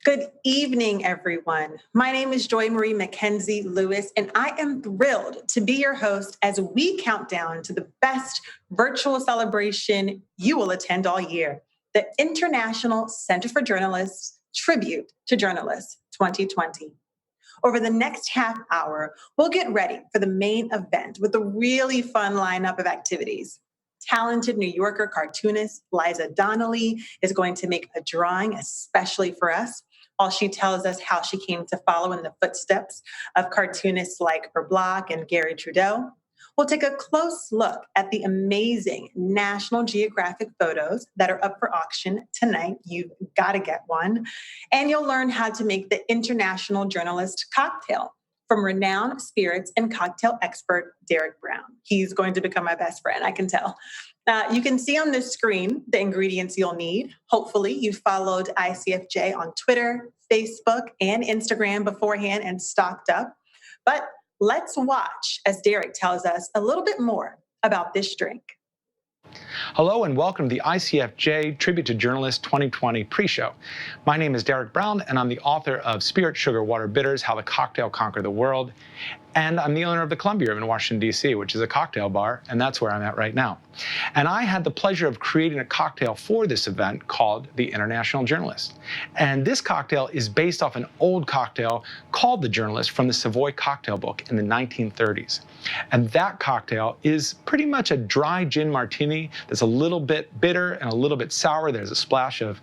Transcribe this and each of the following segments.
Good evening, everyone. My name is Joy Marie Mackenzie Lewis, and I am thrilled to be your host as we count down to the best virtual celebration you will attend all year, the International Center for Journalists Tribute to Journalists 2020. Over the next half hour, we'll get ready for the main event with a really fun lineup of activities. Talented New Yorker cartoonist Liza Donnelly is going to make a drawing especially for us, while she tells us how she came to follow in the footsteps of cartoonists like Herb Block and Gary Trudeau. We'll take a close look at the amazing National Geographic photos that are up for auction tonight. You've got to get one. And you'll learn how to make the International Journalist cocktail from renowned spirits and cocktail expert Derek Brown. He's going to become my best friend, I can tell. You can see on this screen the ingredients you'll need. Hopefully, you followed ICFJ on Twitter, Facebook, and Instagram beforehand and stocked up. But let's watch as Derek tells us a little bit more about this drink. Hello and welcome to the ICFJ Tribute to Journalists 2020 pre-show. My name is Derek Brown and I'm the author of Spirit, Sugar, Water, Bitters, How the Cocktail Conquered the World. And I'm the owner of the Columbia Room in Washington, D.C., which is a cocktail bar, and that's where I'm at right now. And I had the pleasure of creating a cocktail for this event called the International Journalist. And this cocktail is based off an old cocktail called the Journalist from the Savoy Cocktail Book in the 1930s. And that cocktail is pretty much a dry gin martini that's a little bit bitter and a little bit sour. There's a splash of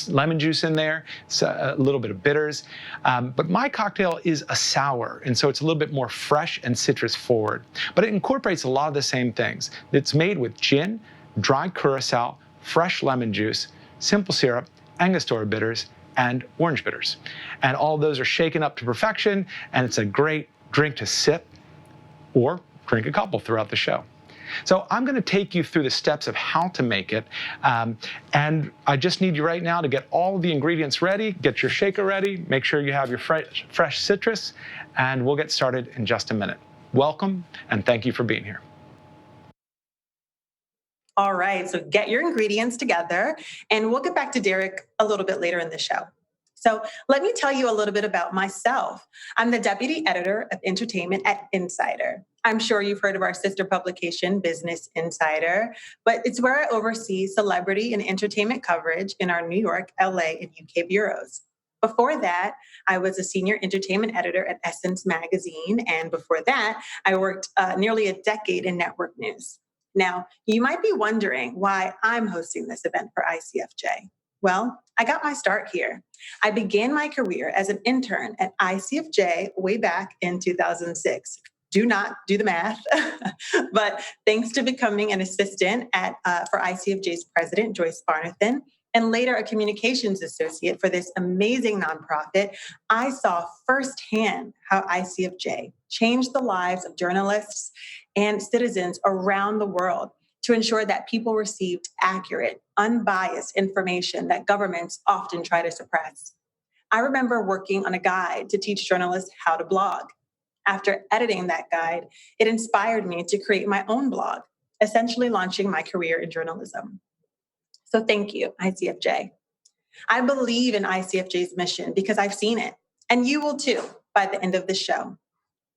lemon juice in there, so a little bit of bitters. But my cocktail is a sour, and so it's a little bit more fresh and citrus forward. But it incorporates a lot of the same things. It's made with gin, dry curacao, fresh lemon juice, simple syrup, Angostura bitters, and orange bitters. And all those are shaken up to perfection, and it's a great drink to sip or drink a couple throughout the show. So I'm going to take you through the steps of how to make it. And I just need you right now to get all of the ingredients ready, get your shaker ready, make sure you have your fresh citrus, and we'll get started in just a minute. Welcome, and thank you for being here. All right, so get your ingredients together, and we'll get back to Derek a little bit later in the show. So let me tell you a little bit about myself. I'm the deputy editor of entertainment at Insider. I'm sure you've heard of our sister publication, Business Insider, but it's where I oversee celebrity and entertainment coverage in our New York, LA, and UK bureaus. Before that, I was a senior entertainment editor at Essence Magazine, and before that, I worked nearly a decade in network news. Now, you might be wondering why I'm hosting this event for ICFJ. Well, I got my start here. I began my career as an intern at ICFJ way back in 2006. Do not do the math, but thanks to becoming an assistant for ICFJ's president, Joyce Barnathan, and later a communications associate for this amazing nonprofit, I saw firsthand how ICFJ changed the lives of journalists and citizens around the world to ensure that people received accurate, unbiased information that governments often try to suppress. I remember working on a guide to teach journalists how to blog. After editing that guide, it inspired me to create my own blog, essentially launching my career in journalism. So thank you, ICFJ. I believe in ICFJ's mission because I've seen it, and you will too by the end of the show.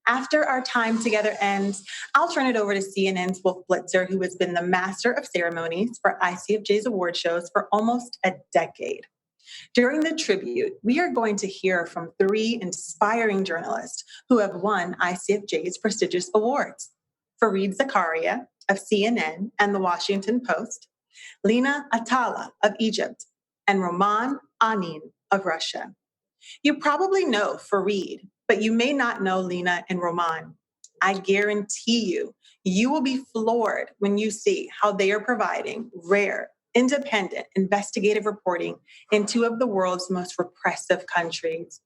After our time together ends, I'll turn it over to CNN's Wolf Blitzer, who has been the master of ceremonies for ICFJ's award shows for almost a decade. During the tribute, we are going to hear from 3 inspiring journalists who have won ICFJ's prestigious awards. Fareed Zakaria of CNN and The Washington Post, Lina Atala of Egypt, and Roman Anin of Russia. You probably know Fareed, but you may not know Lina and Roman. I guarantee you will be floored when you see how they are providing rare, independent, investigative reporting in 2 of the world's most repressive countries.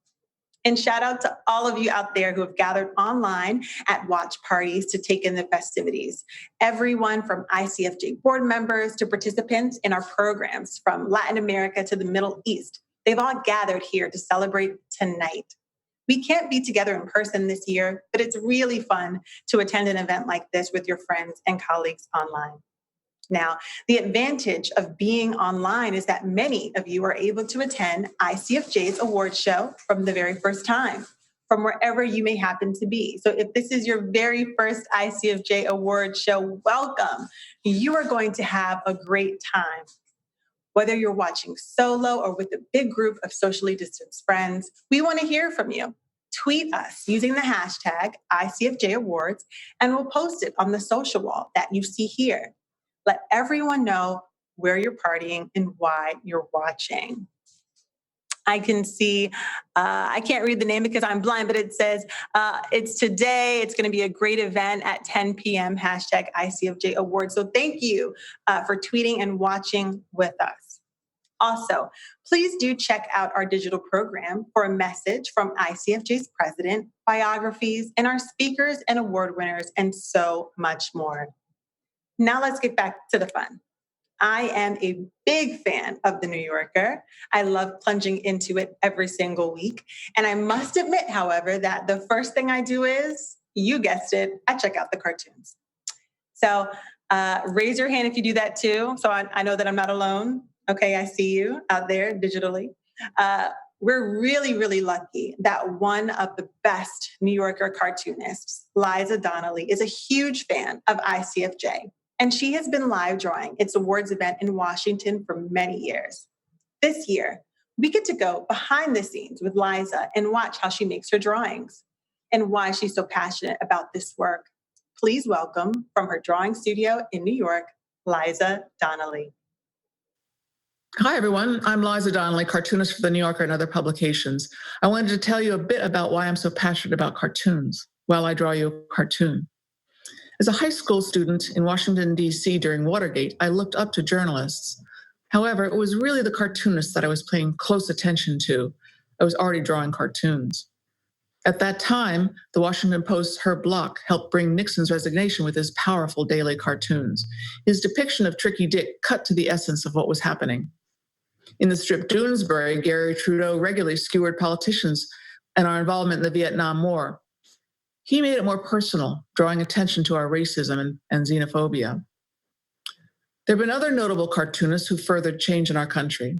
And shout out to all of you out there who have gathered online at watch parties to take in the festivities. Everyone from ICFJ board members to participants in our programs from Latin America to the Middle East. They've all gathered here to celebrate tonight. We can't be together in person this year, but it's really fun to attend an event like this with your friends and colleagues online. Now, the advantage of being online is that many of you are able to attend ICFJ's award show from the very first time, from wherever you may happen to be. So if this is your very first ICFJ award show, welcome. You are going to have a great time. Whether you're watching solo or with a big group of socially distanced friends, we want to hear from you. Tweet us using the hashtag ICFJ Awards, and we'll post it on the social wall that you see here. Let everyone know where you're partying and why you're watching. I can see, I can't read the name because I'm blind, but it says it's today. It's going to be a great event at 10 p.m. hashtag ICFJ Awards. So thank you for tweeting and watching with us. Also, please do check out our digital program for a message from ICFJ's president, biographies, and our speakers and award winners, and so much more. Now let's get back to the fun. I am a big fan of The New Yorker. I love plunging into it every single week. And I must admit, however, that the first thing I do is, you guessed it, I check out the cartoons. So raise your hand if you do that too. So I know that I'm not alone. Okay, I see you out there digitally. We're really, really lucky that one of the best New Yorker cartoonists, Liza Donnelly, is a huge fan of ICFJ. And she has been live drawing its awards event in Washington for many years. This year, we get to go behind the scenes with Liza and watch how she makes her drawings and why she's so passionate about this work. Please welcome, from her drawing studio in New York, Liza Donnelly. Hi, everyone. I'm Liza Donnelly, cartoonist for The New Yorker and other publications. I wanted to tell you a bit about why I'm so passionate about cartoons while I draw you a cartoon. As a high school student in Washington, D.C. during Watergate, I looked up to journalists. However, it was really the cartoonists that I was paying close attention to. I was already drawing cartoons. At that time, the Washington Post's Herb Block helped bring Nixon's resignation with his powerful daily cartoons. His depiction of Tricky Dick cut to the essence of what was happening. In the strip Doonesbury, Gary Trudeau regularly skewered politicians and our involvement in the Vietnam War. He made it more personal, drawing attention to our racism and xenophobia. There have been other notable cartoonists who furthered change in our country.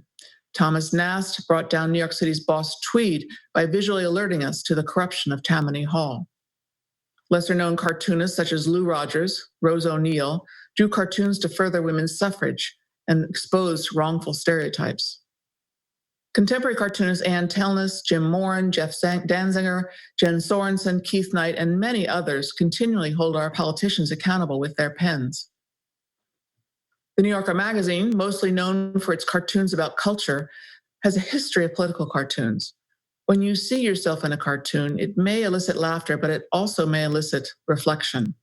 Thomas Nast brought down New York City's boss Tweed by visually alerting us to the corruption of Tammany Hall. Lesser-known cartoonists such as Lou Rogers, Rose O'Neill, drew cartoons to further women's suffrage and exposed wrongful stereotypes. Contemporary cartoonists Ann Telnis, Jim Moran, Jeff Danziger, Jen Sorensen, Keith Knight, and many others continually hold our politicians accountable with their pens. The New Yorker magazine, mostly known for its cartoons about culture, has a history of political cartoons. When you see yourself in a cartoon, it may elicit laughter, but it also may elicit reflection.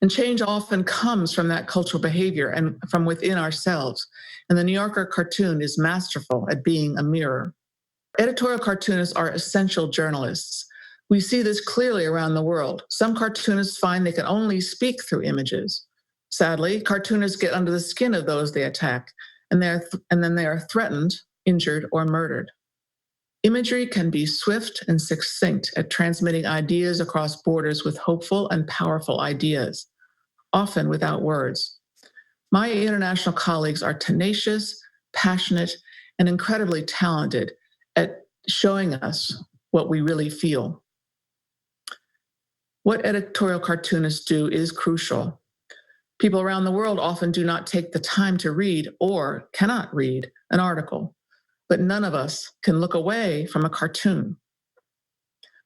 And change often comes from that cultural behavior and from within ourselves. And the New Yorker cartoon is masterful at being a mirror. Editorial cartoonists are essential journalists. We see this clearly around the world. Some cartoonists find they can only speak through images. Sadly, cartoonists get under the skin of those they attack, and then they are threatened, injured, or murdered. Imagery can be swift and succinct at transmitting ideas across borders with hopeful and powerful ideas, often without words. My international colleagues are tenacious, passionate, and incredibly talented at showing us what we really feel. What editorial cartoonists do is crucial. People around the world often do not take the time to read or cannot read an article, but none of us can look away from a cartoon.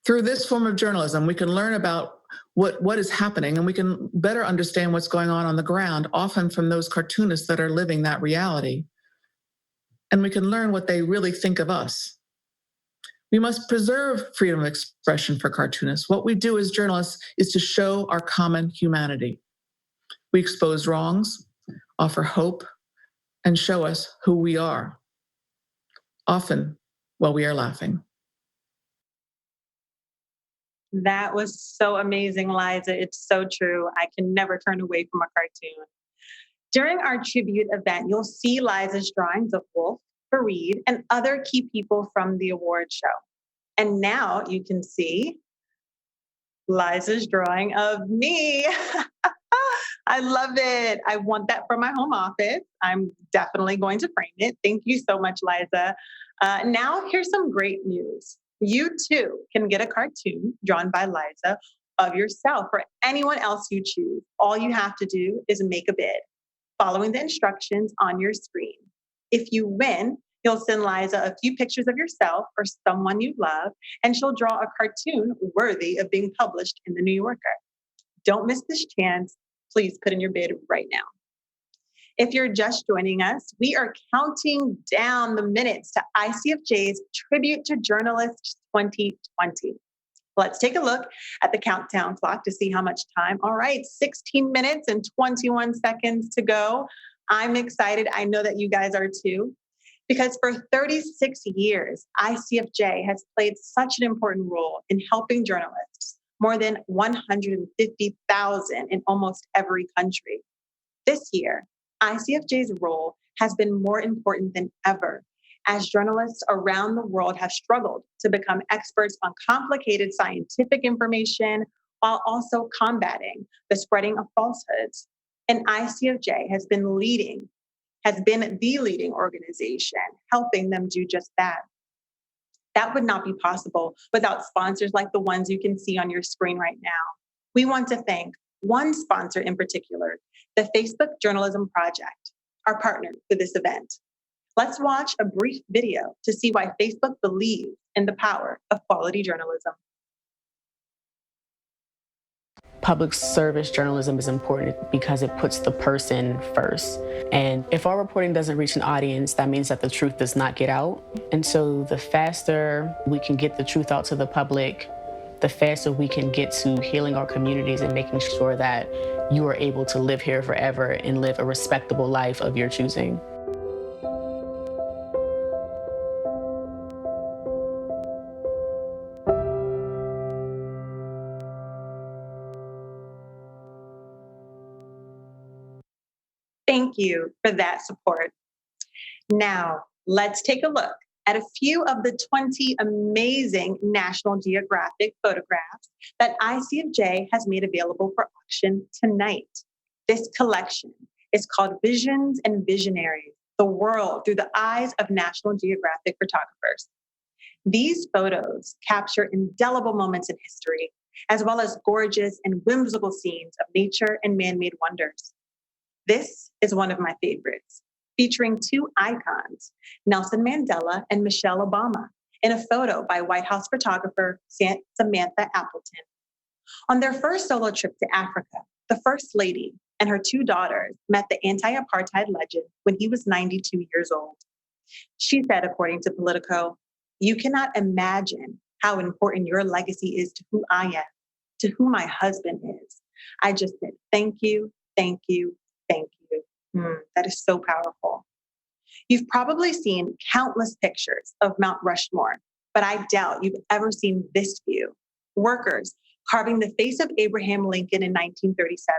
Through this form of journalism, we can learn about what is happening, and we can better understand what's going on the ground, often from those cartoonists that are living that reality. And we can learn what they really think of us. We must preserve freedom of expression for cartoonists. What we do as journalists is to show our common humanity. We expose wrongs, offer hope, and show us who we are, often while we are laughing. That was so amazing, Liza. It's so true. I can never turn away from a cartoon. During our tribute event, you'll see Liza's drawings of Wolf, Fareed, and other key people from the award show. And now you can see Liza's drawing of me. I love it. I want that for my home office. I'm definitely going to frame it. Thank you so much, Liza. Now, here's some great news. You too can get a cartoon drawn by Liza of yourself or anyone else you choose. All you have to do is make a bid, following the instructions on your screen. If you win, you'll send Liza a few pictures of yourself or someone you love, and she'll draw a cartoon worthy of being published in the New Yorker. Don't miss this chance. Please put in your bid right now. If you're just joining us, we are counting down the minutes to ICFJ's Tribute to Journalists 2020. Let's take a look at the countdown clock to see how much time. All right, 16 minutes and 21 seconds to go. I'm excited. I know that you guys are too, because for 36 years, ICFJ has played such an important role in helping journalists, more than 150,000 in almost every country. This year, ICFJ's role has been more important than ever, as journalists around the world have struggled to become experts on complicated scientific information while also combating the spreading of falsehoods. And ICFJ has been the leading organization helping them do just that. That would not be possible without sponsors like the ones you can see on your screen right now. We want to thank one sponsor in particular, the Facebook Journalism Project, our partner for this event. Let's watch a brief video to see why Facebook believes in the power of quality journalism. Public service journalism is important because it puts the person first. And if our reporting doesn't reach an audience, that means that the truth does not get out. And so the faster we can get the truth out to the public, the faster we can get to healing our communities and making sure that you are able to live here forever and live a respectable life of your choosing. Thank you for that support. Now, let's take a look at a few of the 20 amazing National Geographic photographs that ICFJ has made available for auction tonight. This collection is called Visions and Visionaries, the World Through the Eyes of National Geographic Photographers. These photos capture indelible moments in history, as well as gorgeous and whimsical scenes of nature and man-made wonders. This is one of my favorites, featuring two icons, Nelson Mandela and Michelle Obama, in a photo by White House photographer Samantha Appleton. On their first solo trip to Africa, the First Lady and her two daughters met the anti-apartheid legend when he was 92 years old. She said, according to Politico, "You cannot imagine how important your legacy is to who I am, to who my husband is. I just said, thank you, thank you, thank you." That is so powerful. You've probably seen countless pictures of Mount Rushmore, but I doubt you've ever seen this view. Workers carving the face of Abraham Lincoln in 1937.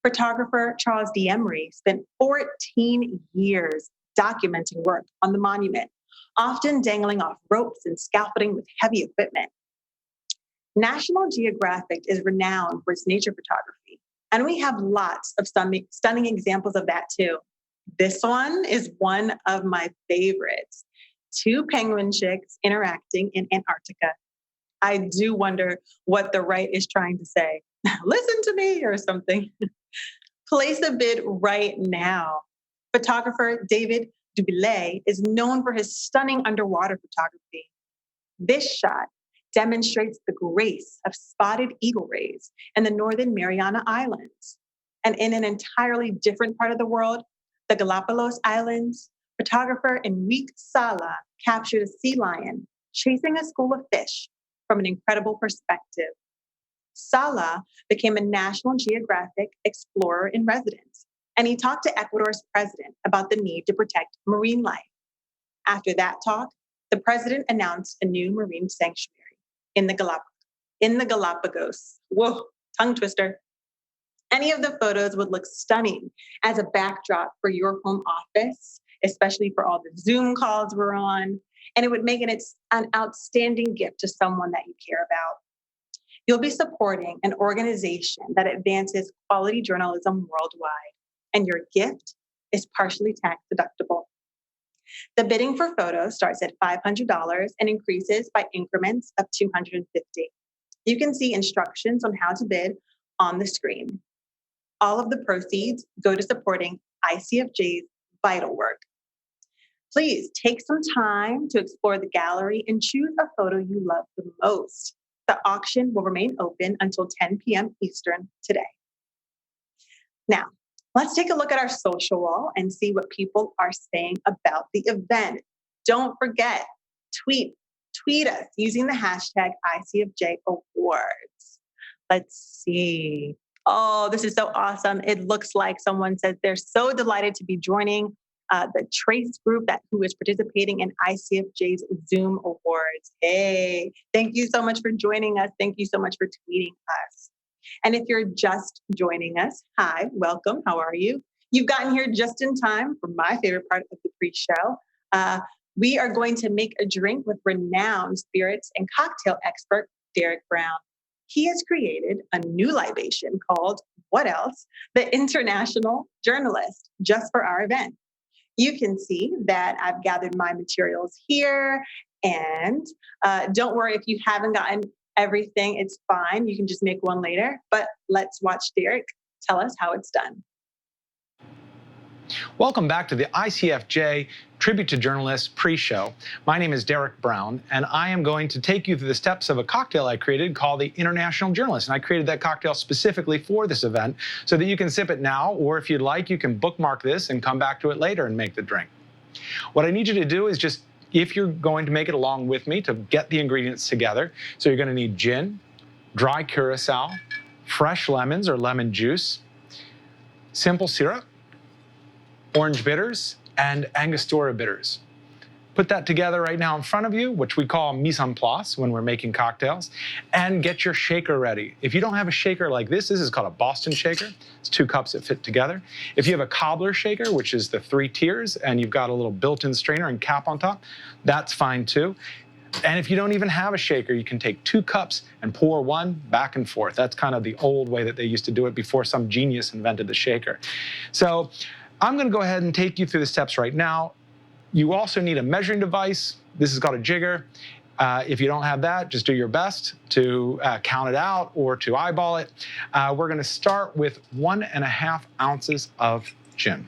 Photographer Charles D. Emery spent 14 years documenting work on the monument, often dangling off ropes and scaffolding with heavy equipment. National Geographic is renowned for its nature photography, and we have lots of stunning examples of that too. This one is one of my favorites. Two penguin chicks interacting in Antarctica. I do wonder what the right is trying to say. Listen to me or something. Place a bid right now. Photographer David Dubillet is known for his stunning underwater photography. This shot demonstrates the grace of spotted eagle rays in the Northern Mariana Islands. And in an entirely different part of the world, the Galapagos Islands, photographer Enrique Sala captured a sea lion chasing a school of fish from an incredible perspective. Sala became a National Geographic explorer in residence, and he talked to Ecuador's president about the need to protect marine life. After that talk, the president announced a new marine sanctuary in the Galapagos. Whoa, tongue twister. Any of the photos would look stunning as a backdrop for your home office, especially for all the Zoom calls we're on, and it would make it an outstanding gift to someone that you care about. You'll be supporting an organization that advances quality journalism worldwide, and your gift is partially tax deductible. The bidding for photos starts at $500 and increases by increments of $250. You can see instructions on how to bid on the screen. All of the proceeds go to supporting ICFJ's vital work. Please take some time to explore the gallery and choose a photo you love the most. The auction will remain open until 10 p.m. Eastern today. Now, let's take a look at our social wall and see what people are saying about the event. Don't forget, tweet us using the hashtag ICFJ Awards. Let's see. Oh, this is so awesome. It looks like someone says they're so delighted to be joining the Trace group who is participating in ICFJ's Zoom Awards. Hey, thank you so much for joining us. Thank you so much for tweeting us. And if you're just joining us, hi, welcome. How are you? You've gotten here just in time for my favorite part of the pre-show. We are going to make a drink with renowned spirits and cocktail expert Derek Brown. He has created a new libation called, what else? The International Journalist, just for our event. You can see that I've gathered my materials here, and don't worry if you haven't gotten everything, it's fine. You can just make one later, but let's watch Derek tell us how it's done. Welcome back to the ICFJ Tribute to Journalists pre-show. My name is Derek Brown, and I am going to take you through the steps of a cocktail I created called the International Journalist. And I created that cocktail specifically for this event so that you can sip it now, or if you'd like, you can bookmark this and come back to it later and make the drink. What I need you to do is just, if you're going to make it along with me, to get the ingredients together. So you're going to need gin, dry curacao, fresh lemons or lemon juice, simple syrup, orange bitters, and Angostura bitters. Put that together right now in front of you, which we call mise en place when we're making cocktails, and get your shaker ready. If you don't have a shaker like this is called a Boston shaker. It's 2 cups that fit together. If you have a cobbler shaker, which is the 3 tiers, and you've got a little built-in strainer and cap on top, that's fine too. And if you don't even have a shaker, you can take 2 cups and pour one back and forth. That's kind of the old way that they used to do it before some genius invented the shaker. So I'm going to go ahead and take you through the steps right now. You also need a measuring device. This is called a jigger. If you don't have that, just do your best to count it out or to eyeball it. We're going to start with 1.5 ounces of gin.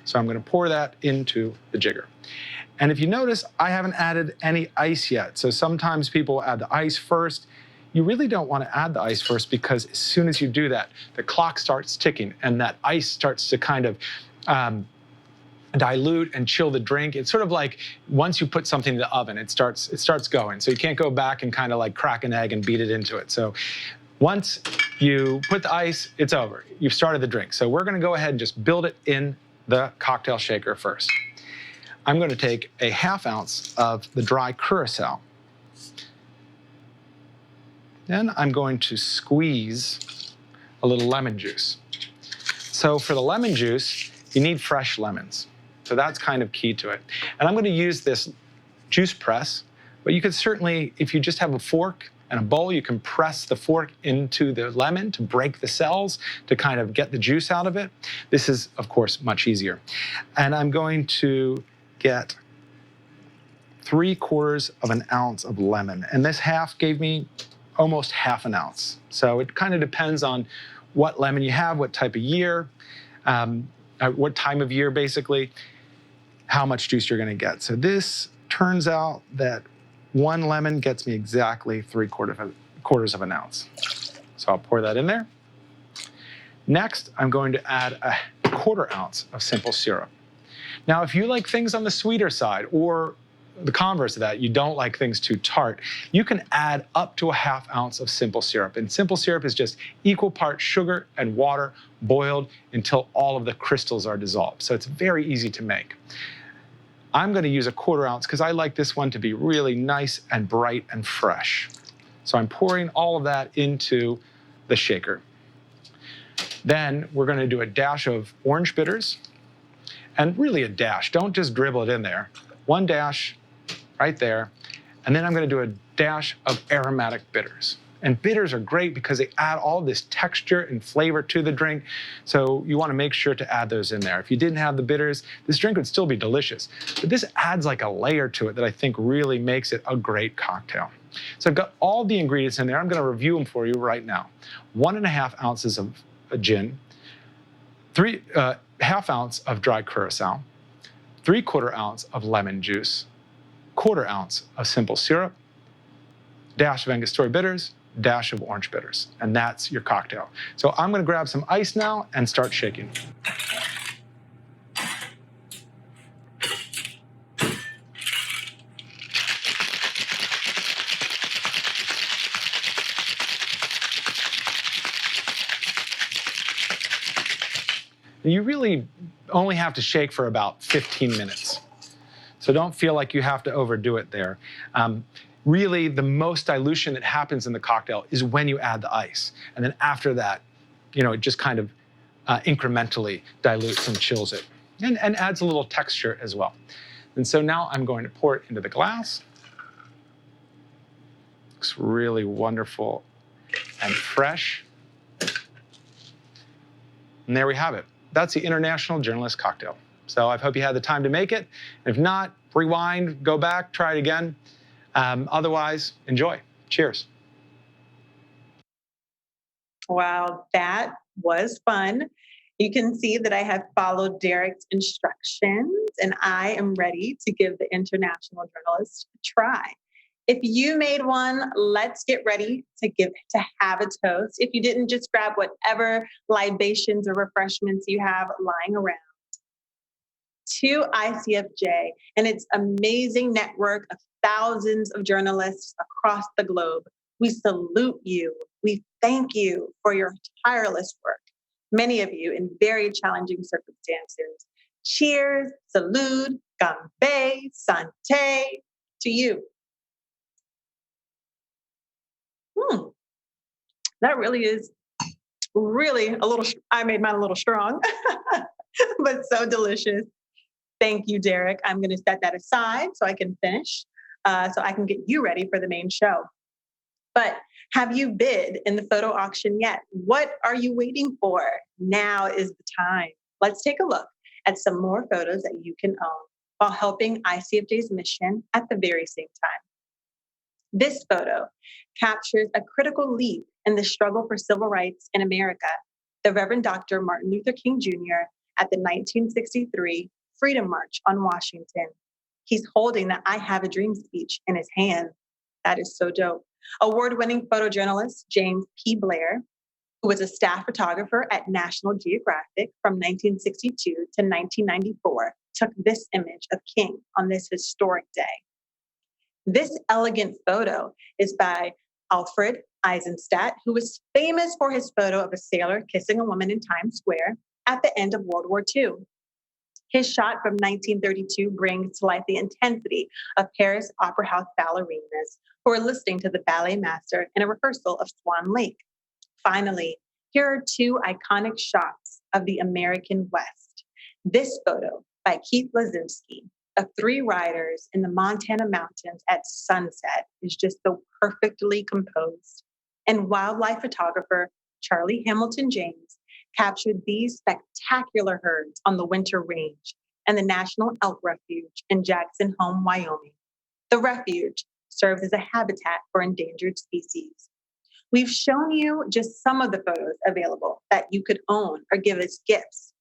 So I'm going to pour that into the jigger. And if you notice, I haven't added any ice yet. So sometimes people add the ice first. You really don't want to add the ice first, because as soon as you do that, the clock starts ticking and that ice starts to kind of dilute and chill the drink. It's sort of like once you put something in the oven, it starts going. So you can't go back and kind of like crack an egg and beat it into it. So once you put the ice, it's over. You've started the drink. So we're going to go ahead and just build it in the cocktail shaker first. I'm going to take a 1/2 ounce of the dry curacao. Then I'm going to squeeze a little lemon juice. So for the lemon juice, you need fresh lemons. So that's kind of key to it. And I'm going to use this juice press, but you could certainly, if you just have a fork and a bowl, you can press the fork into the lemon to break the cells, to kind of get the juice out of it. This is, of course, much easier. And I'm going to get 3/4 of an ounce of lemon. And this half gave me almost 1/2 ounce. So it kind of depends on what lemon you have, what type of year, what time of year, basically, how much juice you're going to get. So this turns out that 1 lemon gets me exactly 3/4 of an ounce. So I'll pour that in there. Next, I'm going to add a 1/4 ounce of simple syrup. Now, if you like things on the sweeter side, or the converse of that, you don't like things too tart, you can add up to a 1/2 ounce of simple syrup. And simple syrup is just equal parts sugar and water boiled until all of the crystals are dissolved. So it's very easy to make. I'm going to use a 1/4 ounce because I like this one to be really nice and bright and fresh. So I'm pouring all of that into the shaker. Then we're going to do a dash of orange bitters, and really a dash. Don't just dribble it in there. 1 dash right there. And then I'm going to do a dash of aromatic bitters. And bitters are great because they add all this texture and flavor to the drink. So you want to make sure to add those in there. If you didn't have the bitters, this drink would still be delicious. But this adds like a layer to it that I think really makes it a great cocktail. So I've got all the ingredients in there. I'm going to review them for you right now. 1.5 ounces of gin, half ounce of dry curacao, 3/4 ounce of lemon juice, 1/4 ounce of simple syrup, dash of Angostura bitters, dash of orange bitters, and that's your cocktail. So I'm going to grab some ice now and start shaking. You really only have to shake for about 15 minutes. So don't feel like you have to overdo it there. Really, the most dilution that happens in the cocktail is when you add the ice. And then after that, it just kind of incrementally dilutes and chills it and adds a little texture as well. And so now I'm going to pour it into the glass. Looks really wonderful and fresh. And there we have it. That's the International Journalist Cocktail. So I hope you had the time to make it. If not, rewind, go back, try it again. Otherwise, enjoy. Cheers. Wow, that was fun. You can see that I have followed Derek's instructions and I am ready to give the International Journalist a try. If you made one, let's get ready to have a toast. If you didn't, just grab whatever libations or refreshments you have lying around. To ICFJ and its amazing network of thousands of journalists across the globe, we salute you. We thank you for your tireless work, many of you in very challenging circumstances. Cheers, salud, gambe, sante to you. That really is I made mine a little strong, but so delicious. Thank you, Derek. I'm going to set that aside so I can finish, so I can get you ready for the main show. But have you bid in the photo auction yet? What are you waiting for? Now is the time. Let's take a look at some more photos that you can own while helping ICFJ's mission at the very same time. This photo captures a critical leap in the struggle for civil rights in America, the Reverend Dr. Martin Luther King Jr. at the 1963 Freedom March on Washington. He's holding the I Have a Dream speech in his hand. That is so dope. Award-winning photojournalist James P. Blair, who was a staff photographer at National Geographic from 1962 to 1994, took this image of King on this historic day. This elegant photo is by Alfred Eisenstadt, who was famous for his photo of a sailor kissing a woman in Times Square at the end of World War II. His shot from 1932 brings to life the intensity of Paris Opera House ballerinas who are listening to the ballet master in a rehearsal of Swan Lake. Finally, here are two iconic shots of the American West. This photo by Keith Lazinski of three riders in the Montana mountains at sunset is just so perfectly composed. And wildlife photographer Charlie Hamilton James captured these spectacular herds on the Winter Range and the National Elk Refuge in Jackson Home, Wyoming. The refuge serves as a habitat for endangered species. We've shown you just some of the photos available that you could own or give as gifts.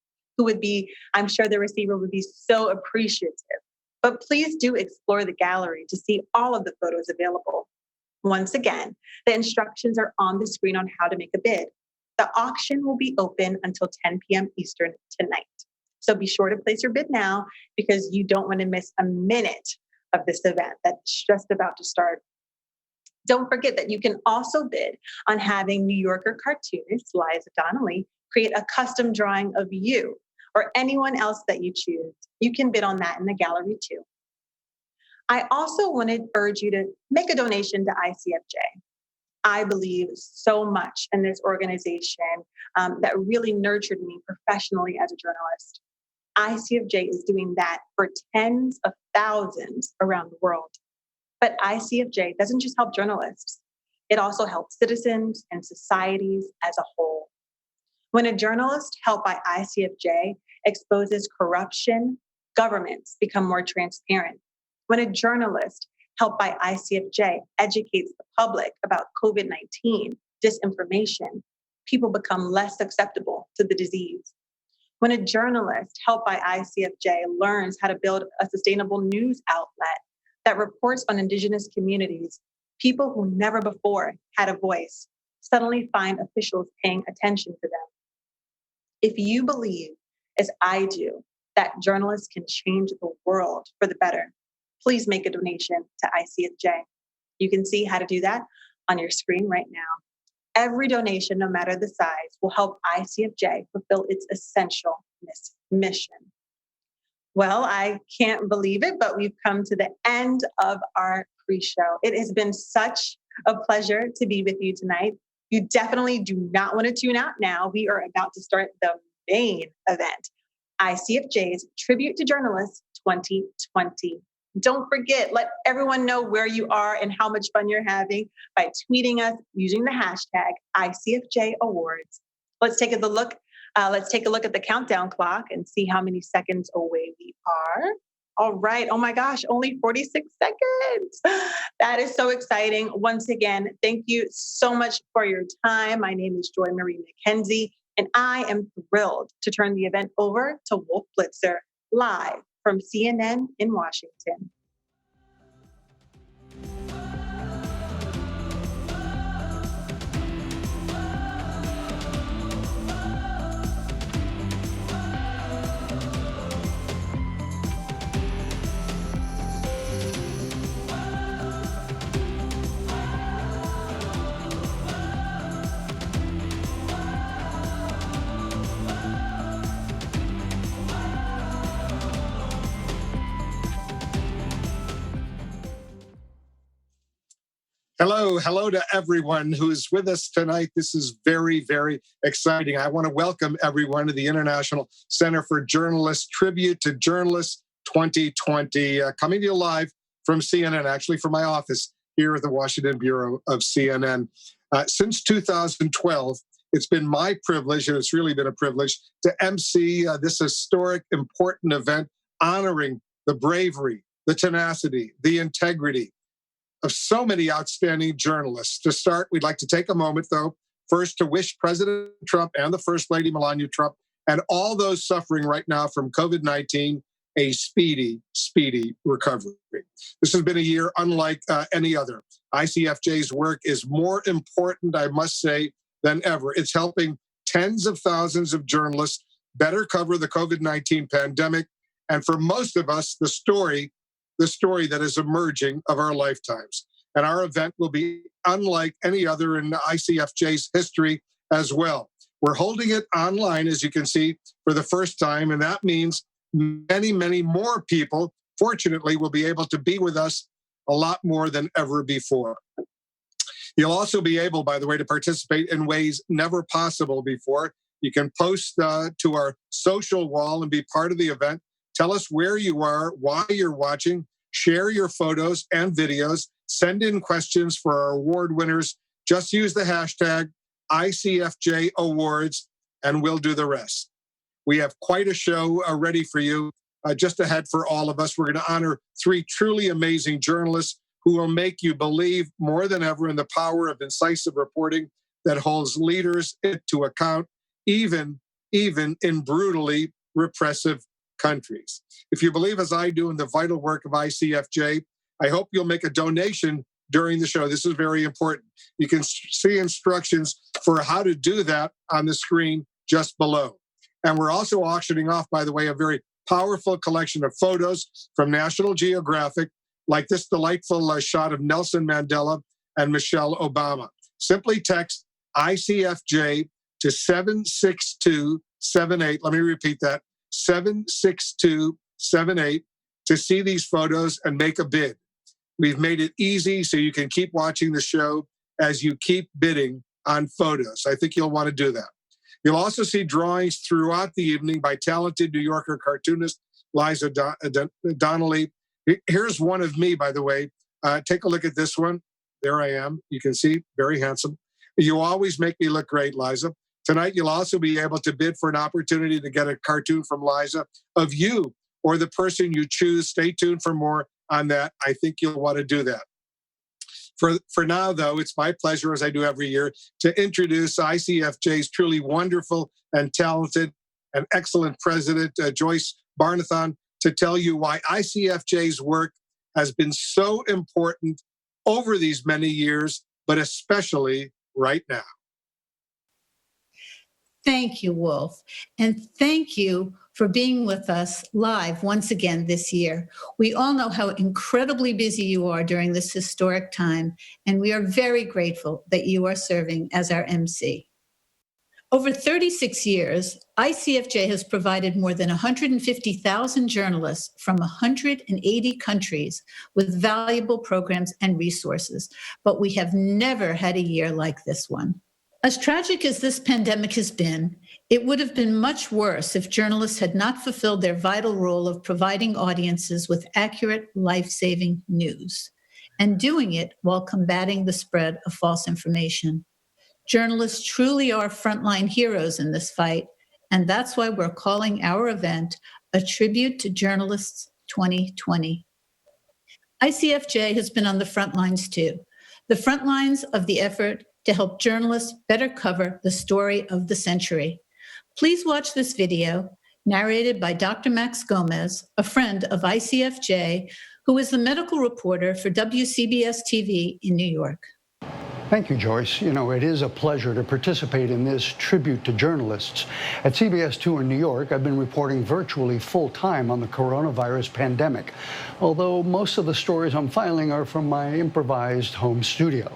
I'm sure the receiver would be so appreciative. But please do explore the gallery to see all of the photos available. Once again, the instructions are on the screen on how to make a bid. The auction will be open until 10 p.m. Eastern tonight. So be sure to place your bid now because you don't want to miss a minute of this event that's just about to start. Don't forget that you can also bid on having New Yorker cartoonist Liza Donnelly create a custom drawing of you or anyone else that you choose. You can bid on that in the gallery too. I also want to urge you to make a donation to ICFJ. I believe so much in this organization that really nurtured me professionally as a journalist. ICFJ is doing that for tens of thousands around the world. But ICFJ doesn't just help journalists. It also helps citizens and societies as a whole. When a journalist, helped by ICFJ, exposes corruption, governments become more transparent. When a journalist, helped by ICFJ, educates the public about COVID-19 disinformation, people become less susceptible to the disease. When a journalist, helped by ICFJ, learns how to build a sustainable news outlet that reports on Indigenous communities, people who never before had a voice suddenly find officials paying attention to them. If you believe, as I do, that journalists can change the world for the better, please make a donation to ICFJ. You can see how to do that on your screen right now. Every donation, no matter the size, will help ICFJ fulfill its essential mission. Well, I can't believe it, but we've come to the end of our pre-show. It has been such a pleasure to be with you tonight. You definitely do not want to tune out now. We are about to start the main event, ICFJ's Tribute to Journalists 2020. Don't forget, let everyone know where you are and how much fun you're having by tweeting us using the hashtag ICFJ Awards. Let's take a look at the countdown clock and see how many seconds away we are. All right. Oh my gosh, only 46 seconds. That is so exciting. Once again, thank you so much for your time. My name is Joy Marie McKenzie, and I am thrilled to turn the event over to Wolf Blitzer, live from CNN in Washington. Hello to everyone who is with us tonight. This is very, very exciting. I want to welcome everyone to the International Center for Journalists Tribute to Journalists 2020, coming to you live from CNN, actually from my office here at the Washington Bureau of CNN. Since 2012, it's been my privilege, and it's really been a privilege, to MC this historic, important event honoring the bravery, the tenacity, the integrity of so many outstanding journalists. To start, we'd like to take a moment, though, first to wish President Trump and the First Lady Melania Trump and all those suffering right now from COVID-19 a speedy, speedy recovery. This has been a year unlike any other. ICFJ's work is more important, I must say, than ever. It's helping tens of thousands of journalists better cover the COVID-19 pandemic, and for most of us, the story that is emerging of our lifetimes. And our event will be unlike any other in ICFJ's history as well. We're holding it online, as you can see, for the first time, and that means many, many more people, fortunately, will be able to be with us a lot more than ever before. You'll also be able, by the way, to participate in ways never possible before. You can post to our social wall and be part of the event. Tell us where you are, why you're watching, share your photos and videos, send in questions for our award winners. Just use the hashtag ICFJ Awards, and we'll do the rest. We have quite a show ready for you, just ahead for all of us. We're going to honor 3 truly amazing journalists who will make you believe more than ever in the power of incisive reporting that holds leaders to account, even in brutally repressive countries. If you believe, as I do, in the vital work of ICFJ, I hope you'll make a donation during the show. This is very important. You can see instructions for how to do that on the screen just below. And we're also auctioning off, by the way, a very powerful collection of photos from National Geographic, like this delightful shot of Nelson Mandela and Michelle Obama. Simply text ICFJ to 76278. Let me repeat that. 76278 to see these photos and make a bid. We've made it easy so you can keep watching the show as you keep bidding on photos. I think you'll want to do that. You'll also see drawings throughout the evening by talented New Yorker cartoonist Liza Donnelly. Here's one of me, by the way. Take a look at this one. There I am. You can see, very handsome. You always make me look great, Liza. Tonight, you'll also be able to bid for an opportunity to get a cartoon from Liza of you or the person you choose. Stay tuned for more on that. I think you'll want to do that. For now, though, it's my pleasure, as I do every year, to introduce ICFJ's truly wonderful and talented and excellent president, Joyce Barnathon, to tell you why ICFJ's work has been so important over these many years, but especially right now. Thank you, Wolf. And thank you for being with us live once again this year. We all know how incredibly busy you are during this historic time, and we are very grateful that you are serving as our MC. Over 36 years, ICFJ has provided more than 150,000 journalists from 180 countries with valuable programs and resources, but we have never had a year like this one. As tragic as this pandemic has been, it would have been much worse if journalists had not fulfilled their vital role of providing audiences with accurate, life-saving news, and doing it while combating the spread of false information. Journalists truly are frontline heroes in this fight, and that's why we're calling our event A Tribute to Journalists 2020. ICFJ has been on the front lines too, the front lines of the effort to help journalists better cover the story of the century. Please watch this video narrated by Dr. Max Gomez, a friend of ICFJ, who is the medical reporter for WCBS TV in New York. Thank you, Joyce. You know, it is a pleasure to participate in this tribute to journalists. At CBS 2 in New York, I've been reporting virtually full-time on the coronavirus pandemic, although most of the stories I'm filing are from my improvised home studio.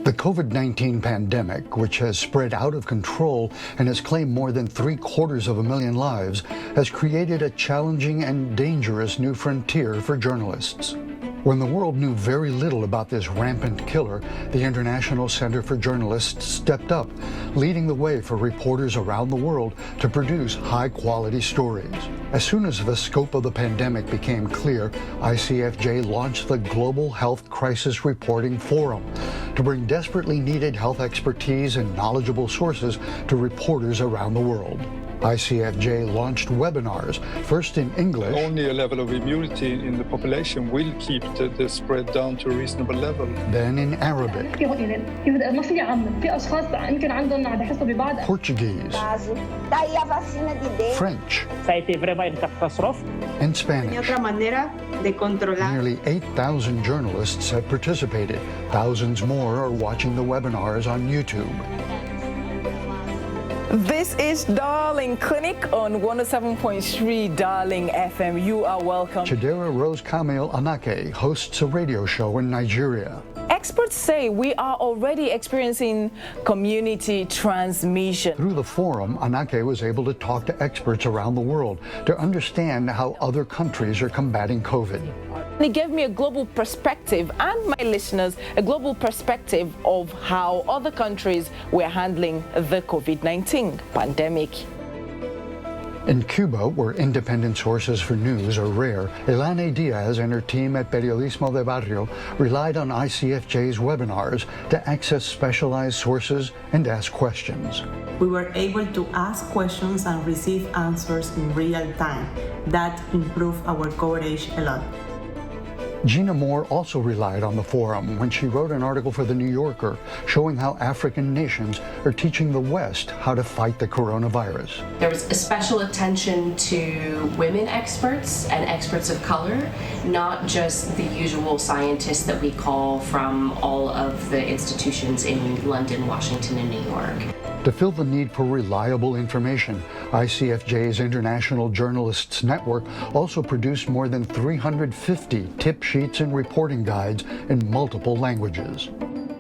The COVID-19 pandemic, which has spread out of control and has claimed more than 750,000 lives, has created a challenging and dangerous new frontier for journalists. When the world knew very little about this rampant killer, the International Center for Journalists stepped up, leading the way for reporters around the world to produce high-quality stories. As soon as the scope of the pandemic became clear, ICFJ launched the Global Health Crisis Reporting Forum to bring desperately needed health expertise and knowledgeable sources to reporters around the world. ICFJ launched webinars, first in English. Only a level of immunity in the population will keep the spread down to a reasonable level. Then in Arabic, Portuguese, French, and Spanish. Nearly 8,000 journalists have participated. Thousands more are watching the webinars on YouTube. This is Darling Clinic on 107.3 Darling FM. You are welcome. Chidera Rose Kamil Anake hosts a radio show in Nigeria. Experts say we are already experiencing community transmission. Through the forum, Anake was able to talk to experts around the world to understand how other countries are combating COVID. It gave me a global perspective, and my listeners a global perspective of how other countries were handling the COVID-19 pandemic. In Cuba, where independent sources for news are rare, Elane Diaz and her team at Periodismo de Barrio relied on ICFJ's webinars to access specialized sources and ask questions. We were able to ask questions and receive answers in real time. That improved our coverage a lot. Gina Moore also relied on the forum when she wrote an article for The New Yorker showing how African nations are teaching the West how to fight the coronavirus. There was a special attention to women experts and experts of color, not just the usual scientists that we call from all of the institutions in London, Washington, and New York. To fill the need for reliable information, ICFJ's International Journalists Network also produced more than 350 tip sheets and reporting guides in multiple languages.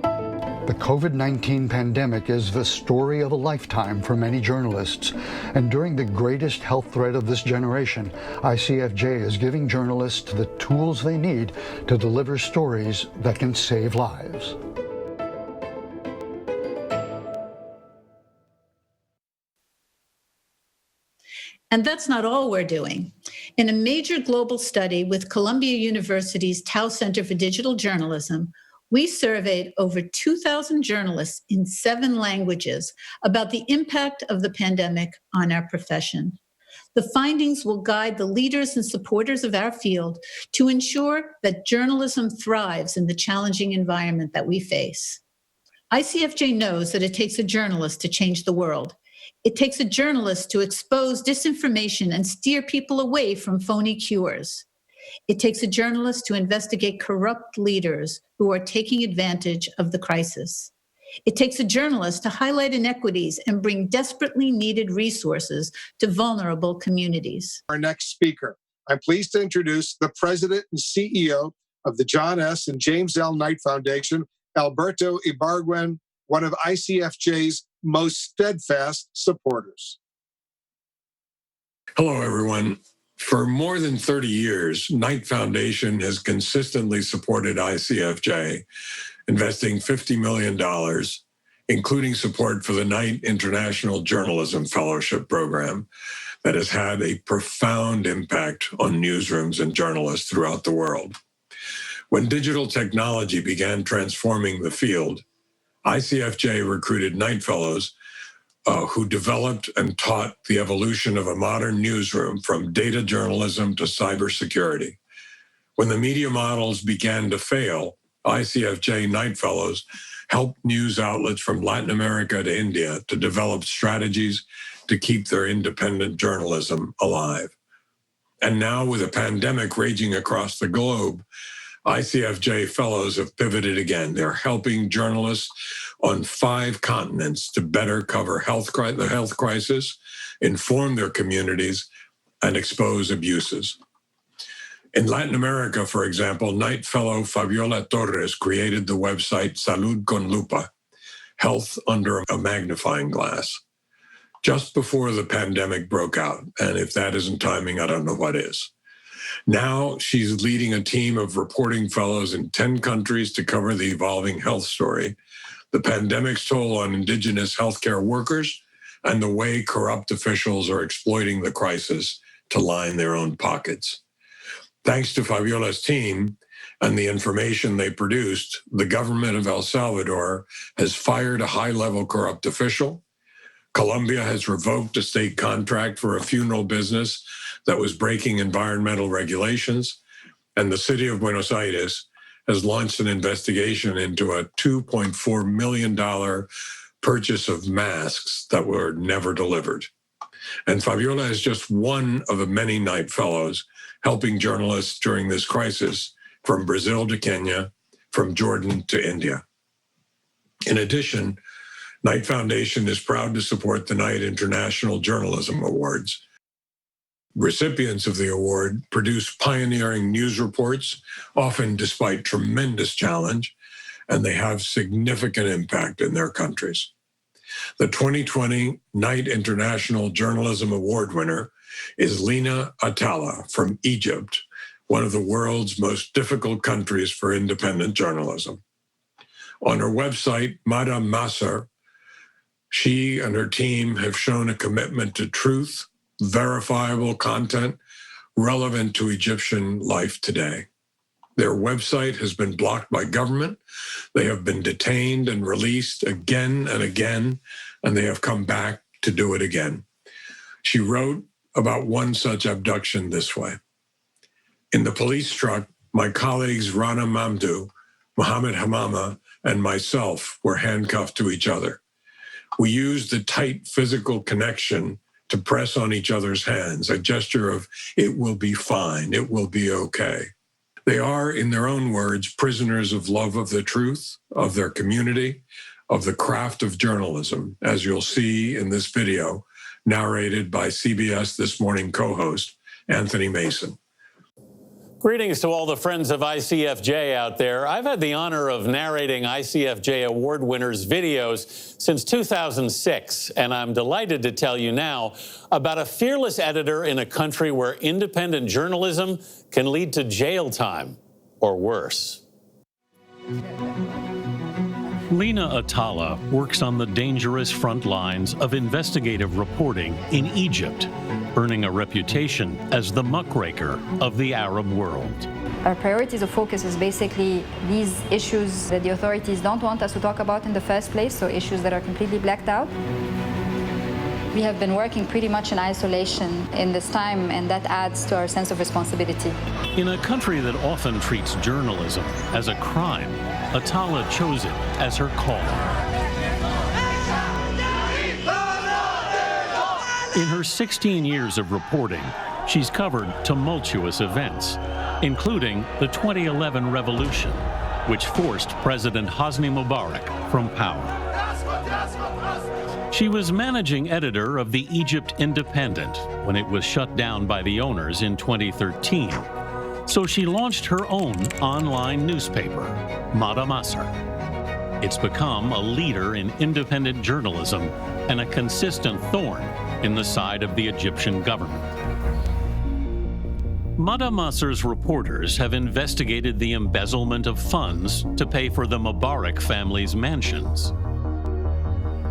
The COVID-19 pandemic is the story of a lifetime for many journalists, and during the greatest health threat of this generation, ICFJ is giving journalists the tools they need to deliver stories that can save lives. And that's not all we're doing. In a major global study with Columbia University's Tao Center for Digital Journalism, we surveyed over 2,000 journalists in 7 languages about the impact of the pandemic on our profession. The findings will guide the leaders and supporters of our field to ensure that journalism thrives in the challenging environment that we face. ICFJ knows that it takes a journalist to change the world. It takes a journalist to expose disinformation and steer people away from phony cures. It takes a journalist to investigate corrupt leaders who are taking advantage of the crisis. It takes a journalist to highlight inequities and bring desperately needed resources to vulnerable communities. Our next speaker, I'm pleased to introduce the president and CEO of the John S. and James L. Knight Foundation, Alberto Ibargüen, one of ICFJ's most steadfast supporters. Hello, everyone. For more than 30 years, Knight Foundation has consistently supported ICFJ, investing $50 million, including support for the Knight International Journalism Fellowship Program that has had a profound impact on newsrooms and journalists throughout the world. When digital technology began transforming the field, ICFJ recruited Knight Fellows who developed and taught the evolution of a modern newsroom from data journalism to cybersecurity. When the media models began to fail, ICFJ Knight Fellows helped news outlets from Latin America to India to develop strategies to keep their independent journalism alive. And now, with a pandemic raging across the globe, ICFJ Fellows have pivoted again. They're helping journalists on 5 continents to better cover the health crisis, inform their communities, and expose abuses. In Latin America, for example, Knight Fellow Fabiola Torres created the website Salud con Lupa, Health Under a Magnifying Glass, just before the pandemic broke out. And if that isn't timing, I don't know what is. Now she's leading a team of reporting fellows in 10 countries to cover the evolving health story, the pandemic's toll on indigenous healthcare workers, and the way corrupt officials are exploiting the crisis to line their own pockets. Thanks to Fabiola's team and the information they produced, the government of El Salvador has fired a high-level corrupt official. Colombia has revoked a state contract for a funeral business that was breaking environmental regulations. And the city of Buenos Aires has launched an investigation into a $2.4 million purchase of masks that were never delivered. And Fabiola is just one of the many Knight Fellows helping journalists during this crisis, from Brazil to Kenya, from Jordan to India. In addition, Knight Foundation is proud to support the Knight International Journalism Awards. Recipients of the award produce pioneering news reports, often despite tremendous challenge, and they have significant impact in their countries. The 2020 Knight International Journalism Award winner is Lina Atala from Egypt, one of the world's most difficult countries for independent journalism. On her website, Madame Masser, she and her team have shown a commitment to truth, verifiable content relevant to Egyptian life today. Their website has been blocked by government. They have been detained and released again and again, and they have come back to do it again. She wrote about one such abduction this way. In the police truck, my colleagues Rana Mamdou, Mohammed Hamama, and myself were handcuffed to each other. We used the tight physical connection to press on each other's hands, a gesture of, it will be fine, it will be okay. They are, in their own words, prisoners of love of the truth, of their community, of the craft of journalism, as you'll see in this video, narrated by CBS This Morning co-host Anthony Mason. Greetings to all the friends of ICFJ out there. I've had the honor of narrating ICFJ award winners' videos since 2006, and I'm delighted to tell you now about a fearless editor in a country where independent journalism can lead to jail time or worse. Lina Atalla works on the dangerous front lines of investigative reporting in Egypt, earning a reputation as the muckraker of the Arab world. Our priorities of focus is basically these issues that the authorities don't want us to talk about in the first place, so issues that are completely blacked out. We have been working pretty much in isolation in this time, and that adds to our sense of responsibility. In a country that often treats journalism as a crime, Atalla chose it as her calling. In her 16 years of reporting, she's covered tumultuous events, including the 2011 revolution, which forced President Hosni Mubarak from power. She was managing editor of the Egypt Independent when it was shut down by the owners in 2013. So she launched her own online newspaper, Mada Masr. It's become a leader in independent journalism and a consistent thorn in the side of the Egyptian government. Mada Masr's reporters have investigated the embezzlement of funds to pay for the Mubarak family's mansions,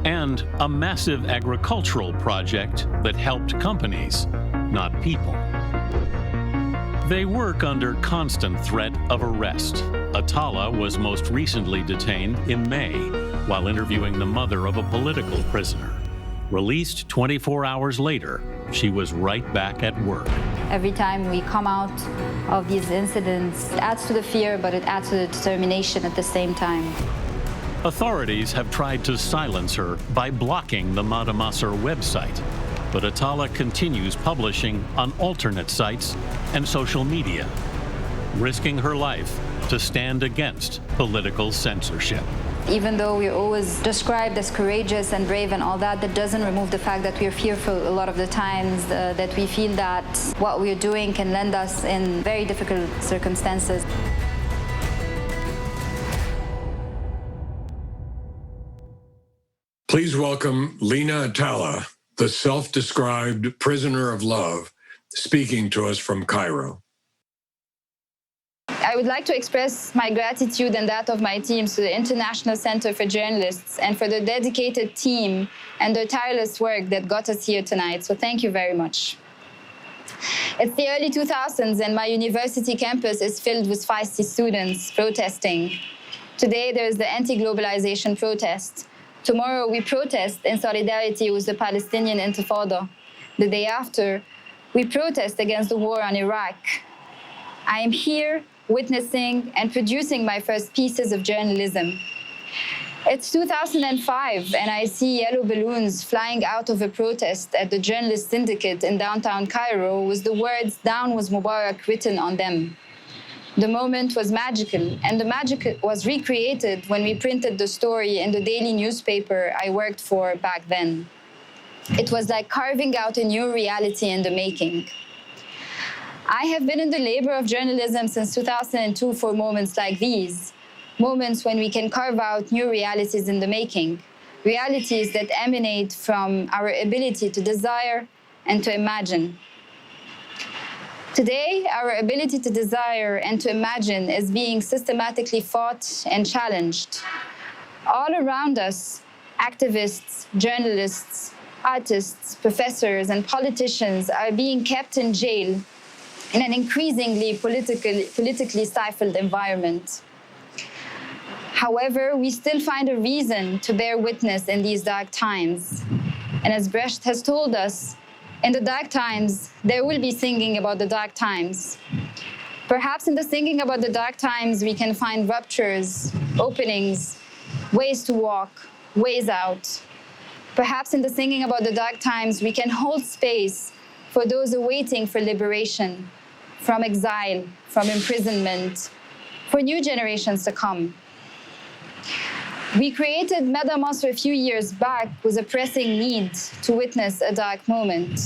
and a massive agricultural project that helped companies, not people. They work under constant threat of arrest. Atalla was most recently detained in May while interviewing the mother of a political prisoner. Released 24 hours later, she was right back at work. Every time we come out of these incidents, it adds to the fear, but it adds to the determination at the same time. Authorities have tried to silence her by blocking the Mada Masr website, but Atalla continues publishing on alternate sites and social media, risking her life to stand against political censorship. Even though we're always described as courageous and brave and all that, that doesn't remove the fact that we're fearful a lot of the times, that we feel that what we're doing can land us in very difficult circumstances. Please welcome Lina Atalla, the self-described prisoner of love, speaking to us from Cairo. I would like to express my gratitude and that of my teams to the International Center for Journalists and for the dedicated team and the tireless work that got us here tonight. So thank you very much. It's the early 2000s and my university campus is filled with feisty students protesting. Today there's the anti-globalization protest. Tomorrow we protest in solidarity with the Palestinian Intifada. The day after, we protest against the war on Iraq. I am here witnessing and producing my first pieces of journalism. It's 2005 and I see yellow balloons flying out of a protest at the Journalist Syndicate in downtown Cairo with the words "Down with Mubarak" written on them. The moment was magical, and the magic was recreated when we printed the story in the daily newspaper I worked for back then. It was like carving out a new reality in the making. I have been in the labor of journalism since 2002 for moments like these, moments when we can carve out new realities in the making, realities that emanate from our ability to desire and to imagine. Today, our ability to desire and to imagine is being systematically fought and challenged. All around us, activists, journalists, artists, professors, and politicians are being kept in jail in an increasingly politically stifled environment. However, we still find a reason to bear witness in these dark times. And as Brecht has told us, in the dark times, there will be singing about the dark times. Perhaps in the singing about the dark times, we can find ruptures, openings, ways to walk, ways out. Perhaps in the singing about the dark times, we can hold space for those awaiting for liberation, from exile, from imprisonment, for new generations to come. We created Mada Masr a few years back with a pressing need to witness a dark moment.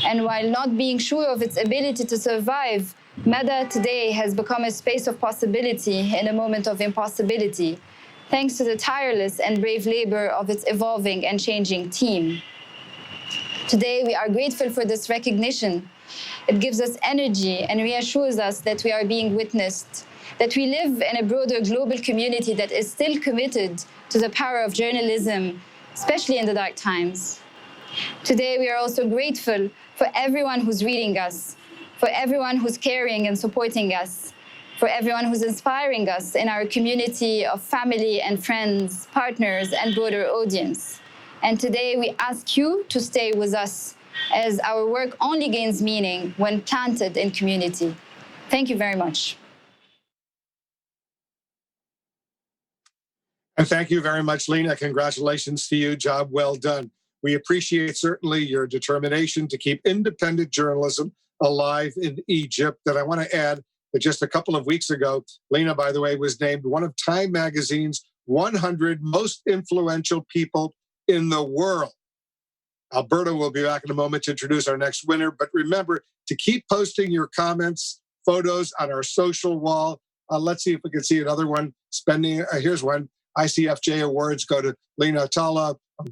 And while not being sure of its ability to survive, Mada today has become a space of possibility in a moment of impossibility, thanks to the tireless and brave labor of its evolving and changing team. Today, we are grateful for this recognition. It gives us energy and reassures us that we are being witnessed that we live in a broader global community that is still committed to the power of journalism, especially in the dark times. Today, we are also grateful for everyone who's reading us, for everyone who's caring and supporting us, for everyone who's inspiring us in our community of family and friends, partners, and broader audience. And today, we ask you to stay with us, as our work only gains meaning when planted in community. Thank you very much. And thank you very much, Lena. Congratulations to you. Job well done. We appreciate certainly your determination to keep independent journalism alive in Egypt. And I want to add that just a couple of weeks ago, Lena, by the way, was named one of Time Magazine's 100 most influential people in the world. Alberta will be back in a moment to introduce our next winner. But remember to keep posting your comments, photos on our social wall. Let's see if we can see another one. Here's one. ICFJ awards go to Lena Talla of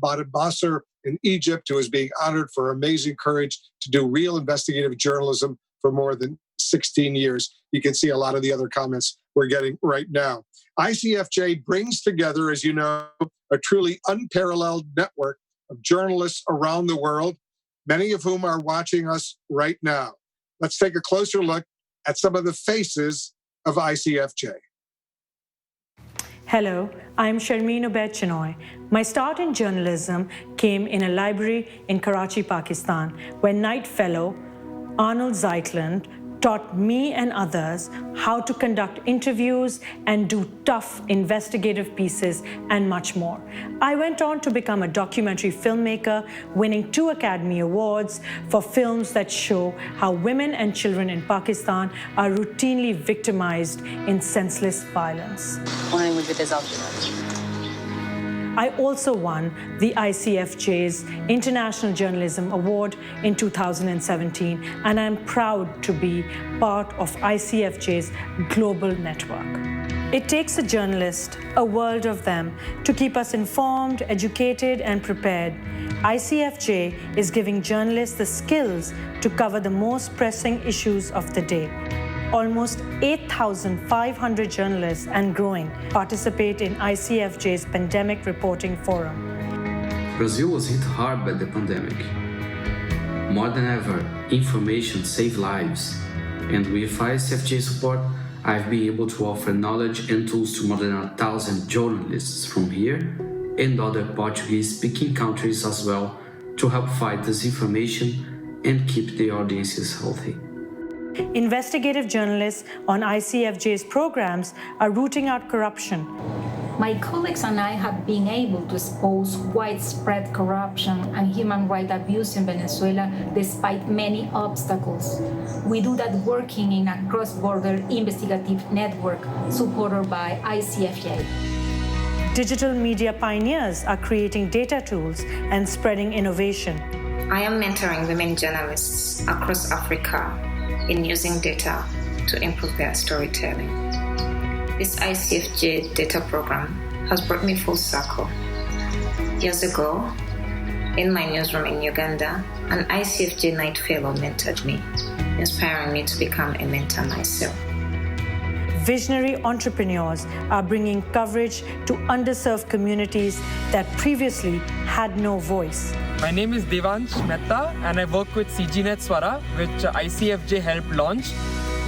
Badabasser in Egypt, who is being honored for amazing courage to do real investigative journalism for more than 16 years. You can see a lot of the other comments we're getting right now. ICFJ brings together, as you know, a truly unparalleled network of journalists around the world, many of whom are watching us right now. Let's take a closer look at some of the faces of ICFJ. Hello, I'm Sharmeen Ubaid Chinoy. My start in journalism came in a library in Karachi, Pakistan, where Knight Fellow Arnold Zeitlund taught me and others how to conduct interviews and do tough investigative pieces and much more. I went on to become a documentary filmmaker, winning 2 Academy Awards for films that show how women and children in Pakistan are routinely victimized in senseless violence. I also won the ICFJ's International Journalism Award in 2017, and I'm proud to be part of ICFJ's global network. It takes a journalist, a world of them, to keep us informed, educated, and prepared. ICFJ is giving journalists the skills to cover the most pressing issues of the day. Almost 8,500 journalists and growing participate in ICFJ's Pandemic Reporting Forum. Brazil was hit hard by the pandemic. More than ever, information saves lives. And with ICFJ support, I've been able to offer knowledge and tools to more than 1,000 journalists from here and other Portuguese-speaking countries as well to help fight disinformation and keep the audiences healthy. Investigative journalists on ICFJ's programs are rooting out corruption. My colleagues and I have been able to expose widespread corruption and human rights abuse in Venezuela despite many obstacles. We do that working in a cross-border investigative network supported by ICFJ. Digital media pioneers are creating data tools and spreading innovation. I am mentoring women journalists across Africa in using data to improve their storytelling. This ICFJ data program has brought me full circle. Years ago, in my newsroom in Uganda, an ICFJ Knight Fellow mentored me, inspiring me to become a mentor myself. Visionary entrepreneurs are bringing coverage to underserved communities that previously had no voice. My name is Devansh Mehta and I work with CGNet Swara, which ICFJ helped launch.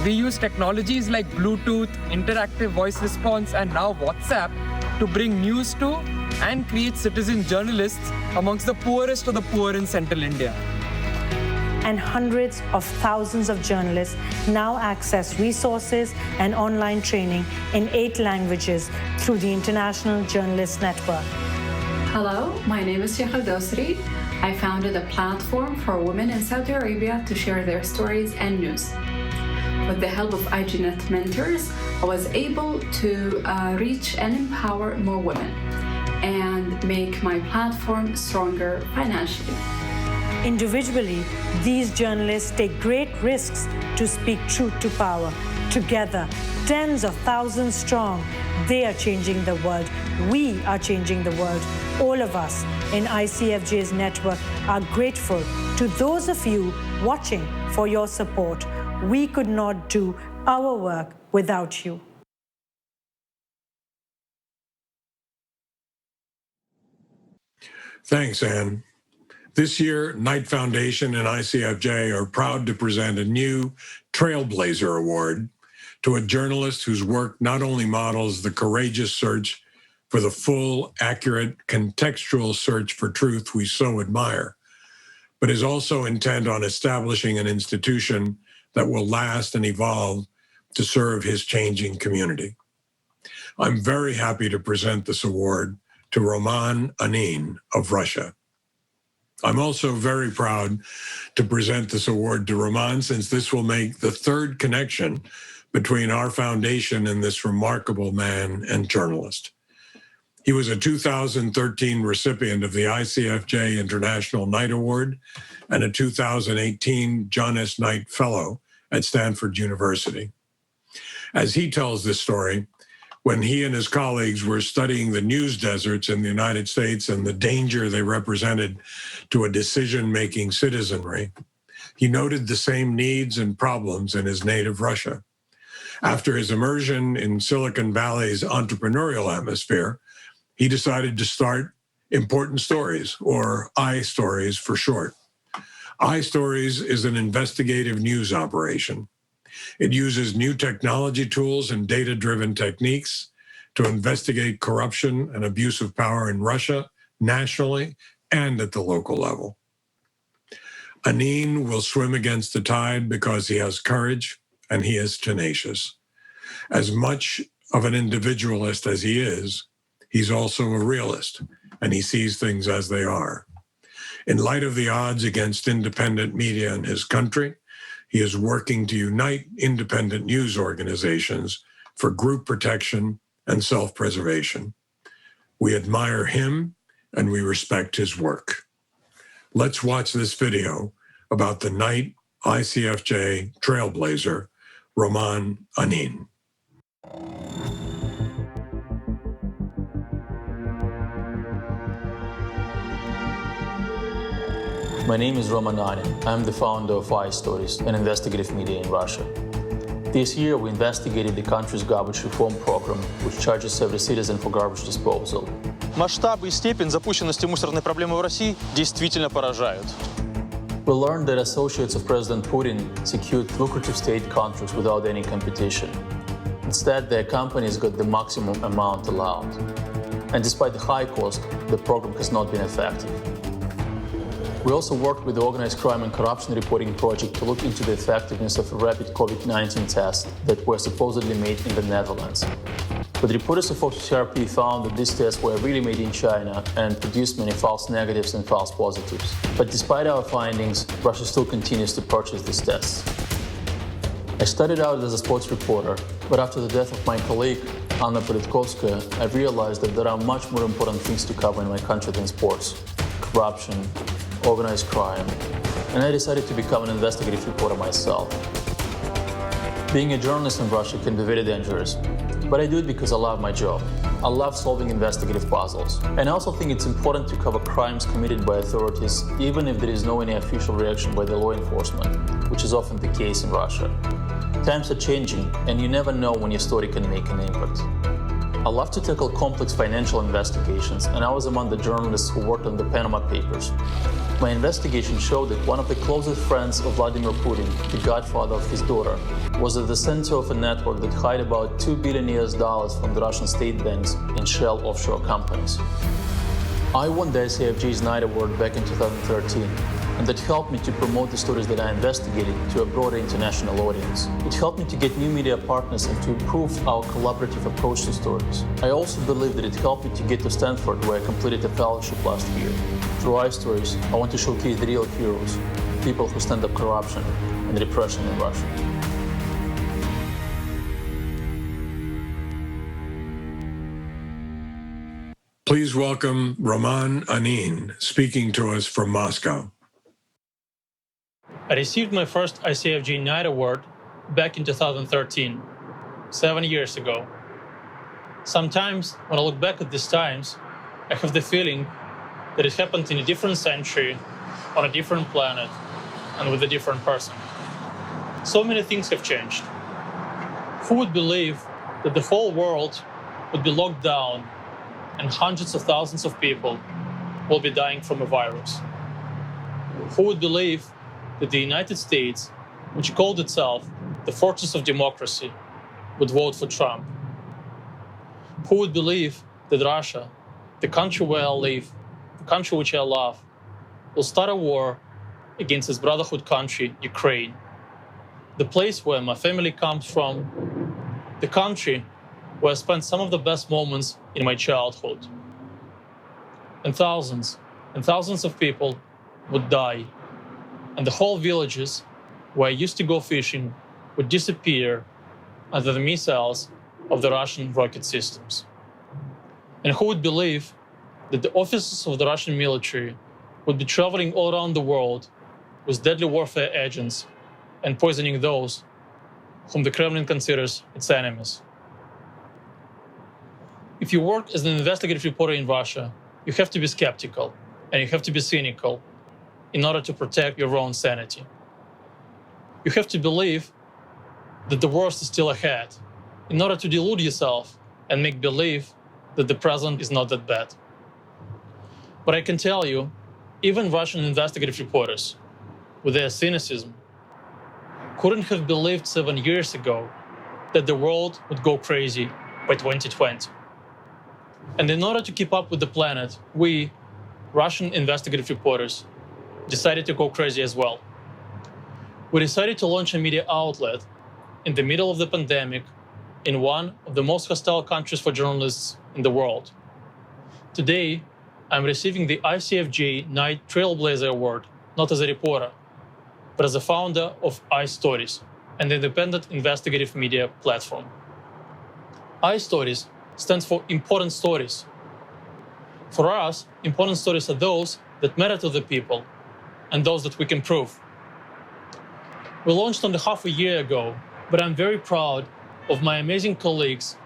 We use technologies like Bluetooth, interactive voice response, and now WhatsApp to bring news to and create citizen journalists amongst the poorest of the poor in Central India. And hundreds of thousands of journalists now access resources and online training in 8 languages through the International Journalist Network. Hello, my name is Sheikha Dosri. I founded a platform for women in Saudi Arabia to share their stories and news. With the help of IGNet mentors, I was able to reach and empower more women and make my platform stronger financially. Individually, these journalists take great risks to speak truth to power. Together, tens of thousands strong, they are changing the world. We are changing the world. All of us in ICFJ's network are grateful to those of you watching for your support. We could not do our work without you. Thanks, Anne. This year, Knight Foundation and ICFJ are proud to present a new Trailblazer Award to a journalist whose work not only models the courageous search for the full, accurate, contextual search for truth we so admire, but is also intent on establishing an institution that will last and evolve to serve his changing community. I'm very happy to present this award to Roman Anin of Russia. I'm also very proud to present this award to Roman, since this will make the third connection between our foundation and this remarkable man and journalist. He was a 2013 recipient of the ICFJ International Knight Award and a 2018 John S. Knight Fellow at Stanford University. As he tells this story, when he and his colleagues were studying the news deserts in the United States and the danger they represented to a decision-making citizenry, he noted the same needs and problems in his native Russia. After his immersion in Silicon Valley's entrepreneurial atmosphere, he decided to start Important Stories, or iStories for short. iStories is an investigative news operation. It uses new technology tools and data-driven techniques to investigate corruption and abuse of power in Russia, nationally, and at the local level. Anin will swim against the tide because he has courage and he is tenacious. As much of an individualist as he is, he's also a realist, and he sees things as they are. In light of the odds against independent media in his country, he is working to unite independent news organizations for group protection and self-preservation. We admire him and we respect his work. Let's watch this video about the Knight ICFJ Trailblazer, Roman Anin. My name is Roman Anin. I'm the founder of iStories, an investigative media in Russia. This year, we investigated the country's garbage reform program, which charges every citizen for garbage disposal. Масштаб и степень запущенности мусорной проблемы в России действительно поражают. We learned that associates of President Putin secured lucrative state contracts without any competition. Instead, their companies got the maximum amount allowed. And despite the high cost, the program has not been effective. We also worked with the Organized Crime and Corruption Reporting Project to look into the effectiveness of rapid COVID-19 tests that were supposedly made in the Netherlands. But reporters of OCRP found that these tests were really made in China and produced many false negatives and false positives. But despite our findings, Russia still continues to purchase these tests. I started out as a sports reporter, but after the death of my colleague, Anna Politkovskaya, I realized that there are much more important things to cover in my country than sports: corruption, organized crime, and I decided to become an investigative reporter myself. Being a journalist in Russia can be very dangerous, but I do it because I love my job. I love solving investigative puzzles. And I also think it's important to cover crimes committed by authorities, even if there is no any official reaction by the law enforcement, which is often the case in Russia. Times are changing, and you never know when your story can make an impact. I love to tackle complex financial investigations, and I was among the journalists who worked on the Panama Papers. My investigation showed that one of the closest friends of Vladimir Putin, the godfather of his daughter, was at the center of a network that hid about $2 billion from the Russian state banks in shell offshore companies. I won the ICFJ's Knight Award back in 2013, and that helped me to promote the stories that I investigated to a broader international audience. It helped me to get new media partners and to improve our collaborative approach to stories. I also believe that it helped me to get to Stanford, where I completed a fellowship last year. Through iStories, I want to showcase the real heroes, people who stand up corruption and repression in Russia. Please welcome Roman Anin, speaking to us from Moscow. I received my first ICFJ Knight Award back in 2013, 7 years ago. Sometimes, when I look back at these times, I have the feeling that it happened in a different century, on a different planet, and with a different person. So many things have changed. Who would believe that the whole world would be locked down and hundreds of thousands of people will be dying from a virus? Who would believe that the United States, which called itself the fortress of democracy, would vote for Trump? Who would believe that Russia, the country where I live, the country which I love, will start a war against its brotherhood country, Ukraine, the place where my family comes from, the country where I spent some of the best moments in my childhood. And thousands of people would die, and the whole villages where I used to go fishing would disappear under the missiles of the Russian rocket systems. And who would believe that the officers of the Russian military would be traveling all around the world with deadly warfare agents and poisoning those whom the Kremlin considers its enemies? If you work as an investigative reporter in Russia, you have to be skeptical and you have to be cynical in order to protect your own sanity. You have to believe that the worst is still ahead in order to delude yourself and make believe that the present is not that bad. But I can tell you, even Russian investigative reporters, with their cynicism, couldn't have believed 7 years ago that the world would go crazy by 2020. And in order to keep up with the planet, we, Russian investigative reporters, decided to go crazy as well. We decided to launch a media outlet in the middle of the pandemic in one of the most hostile countries for journalists in the world. Today, I'm receiving the ICFJ Night Trailblazer Award, not as a reporter, but as a founder of iStories, an independent investigative media platform. iStories stands for Important Stories. For us, important stories are those that matter to the people and those that we can prove. We launched only half a year ago, but I'm very proud of my amazing colleagues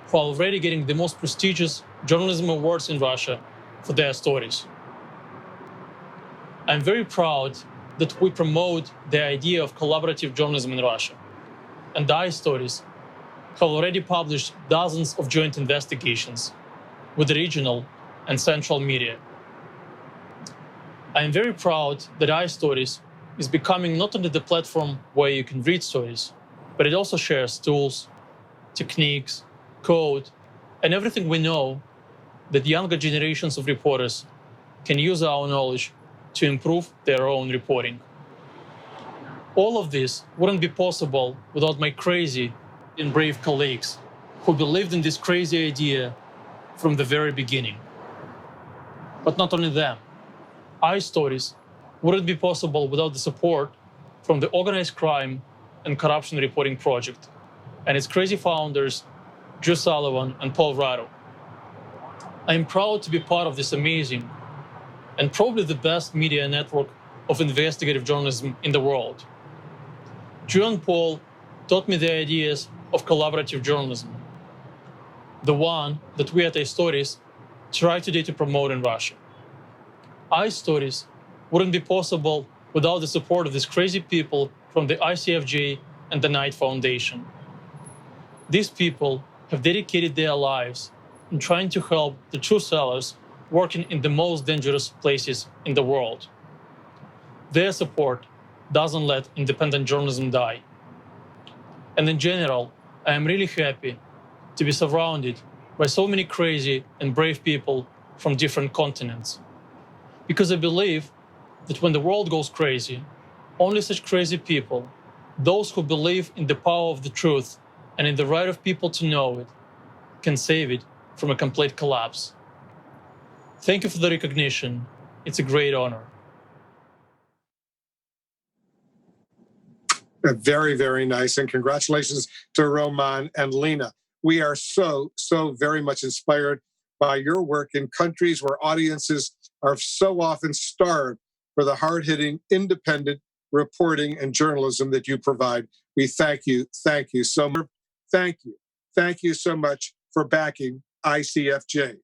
who are already getting the most prestigious journalism awards in Russia for their stories. I'm very proud that we promote the idea of collaborative journalism in Russia. And iStories have already published dozens of joint investigations with regional and central media. I am very proud that iStories is becoming not only the platform where you can read stories, but it also shares tools, techniques, code, and everything we know that younger generations of reporters can use our knowledge to improve their own reporting. All of this wouldn't be possible without my crazy and brave colleagues who believed in this crazy idea from the very beginning. But not only them. iStories wouldn't be possible without the support from the Organized Crime and Corruption Reporting Project and its crazy founders, Drew Sullivan and Paul Ratto. I am proud to be part of this amazing and probably the best media network of investigative journalism in the world. Drew and Paul taught me the ideas of collaborative journalism, the one that we at iStories try today to promote in Russia. iStories wouldn't be possible without the support of these crazy people from the ICFJ and the Knight Foundation. These people have dedicated their lives in trying to help the truth sellers working in the most dangerous places in the world. Their support doesn't let independent journalism die. And in general, I am really happy to be surrounded by so many crazy and brave people from different continents. Because I believe that when the world goes crazy, only such crazy people, those who believe in the power of the truth and in the right of people to know it, can save it from a complete collapse. Thank you for the recognition. It's a great honor. Very, very nice. And congratulations to Roman and Lena. We are so very much inspired by your work in countries where audiences are so often starved for the hard-hitting, independent reporting and journalism that you provide. We thank you so much. Thank you so much for backing ICFJ.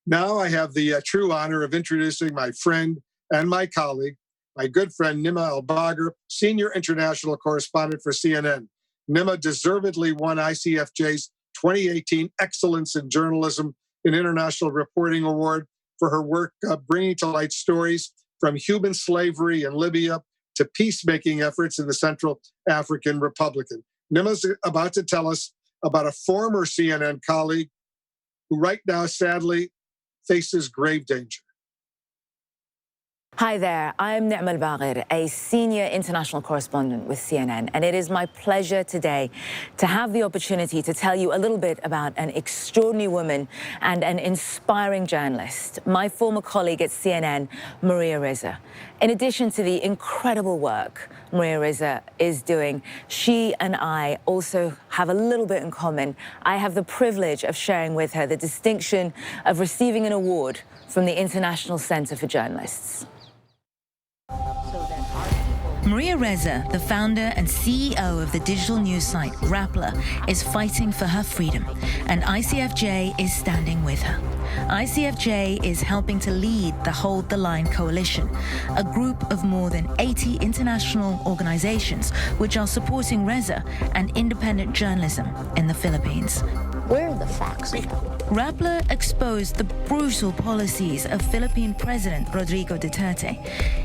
Now I have the true honor of introducing my friend and my colleague, my good friend Nima Elbagir, Senior International Correspondent for CNN. Nima deservedly won ICFJ's 2018 Excellence in Journalism in International Reporting Award for her work bringing to light stories from human slavery in Libya to peacemaking efforts in the Central African Republic. Nima's about to tell us about a former CNN colleague who right now, sadly, faces grave danger. Hi there, I'm Ni'ma Al-Baghir, a senior international correspondent with CNN, and it is my pleasure today to have the opportunity to tell you a little bit about an extraordinary woman and an inspiring journalist, my former colleague at CNN, Maria Ressa. In addition to the incredible work Maria Ressa is doing, she and I also have a little bit in common. I have the privilege of sharing with her the distinction of receiving an award from the International Center for Journalists. Maria Ressa, the founder and CEO of the digital news site Rappler, is fighting for her freedom, and ICFJ is standing with her. ICFJ is helping to lead the Hold the Line Coalition, a group of more than 80 international organizations which are supporting Ressa and independent journalism in the Philippines. Where are the facts? Rappler exposed the brutal policies of Philippine President Rodrigo Duterte,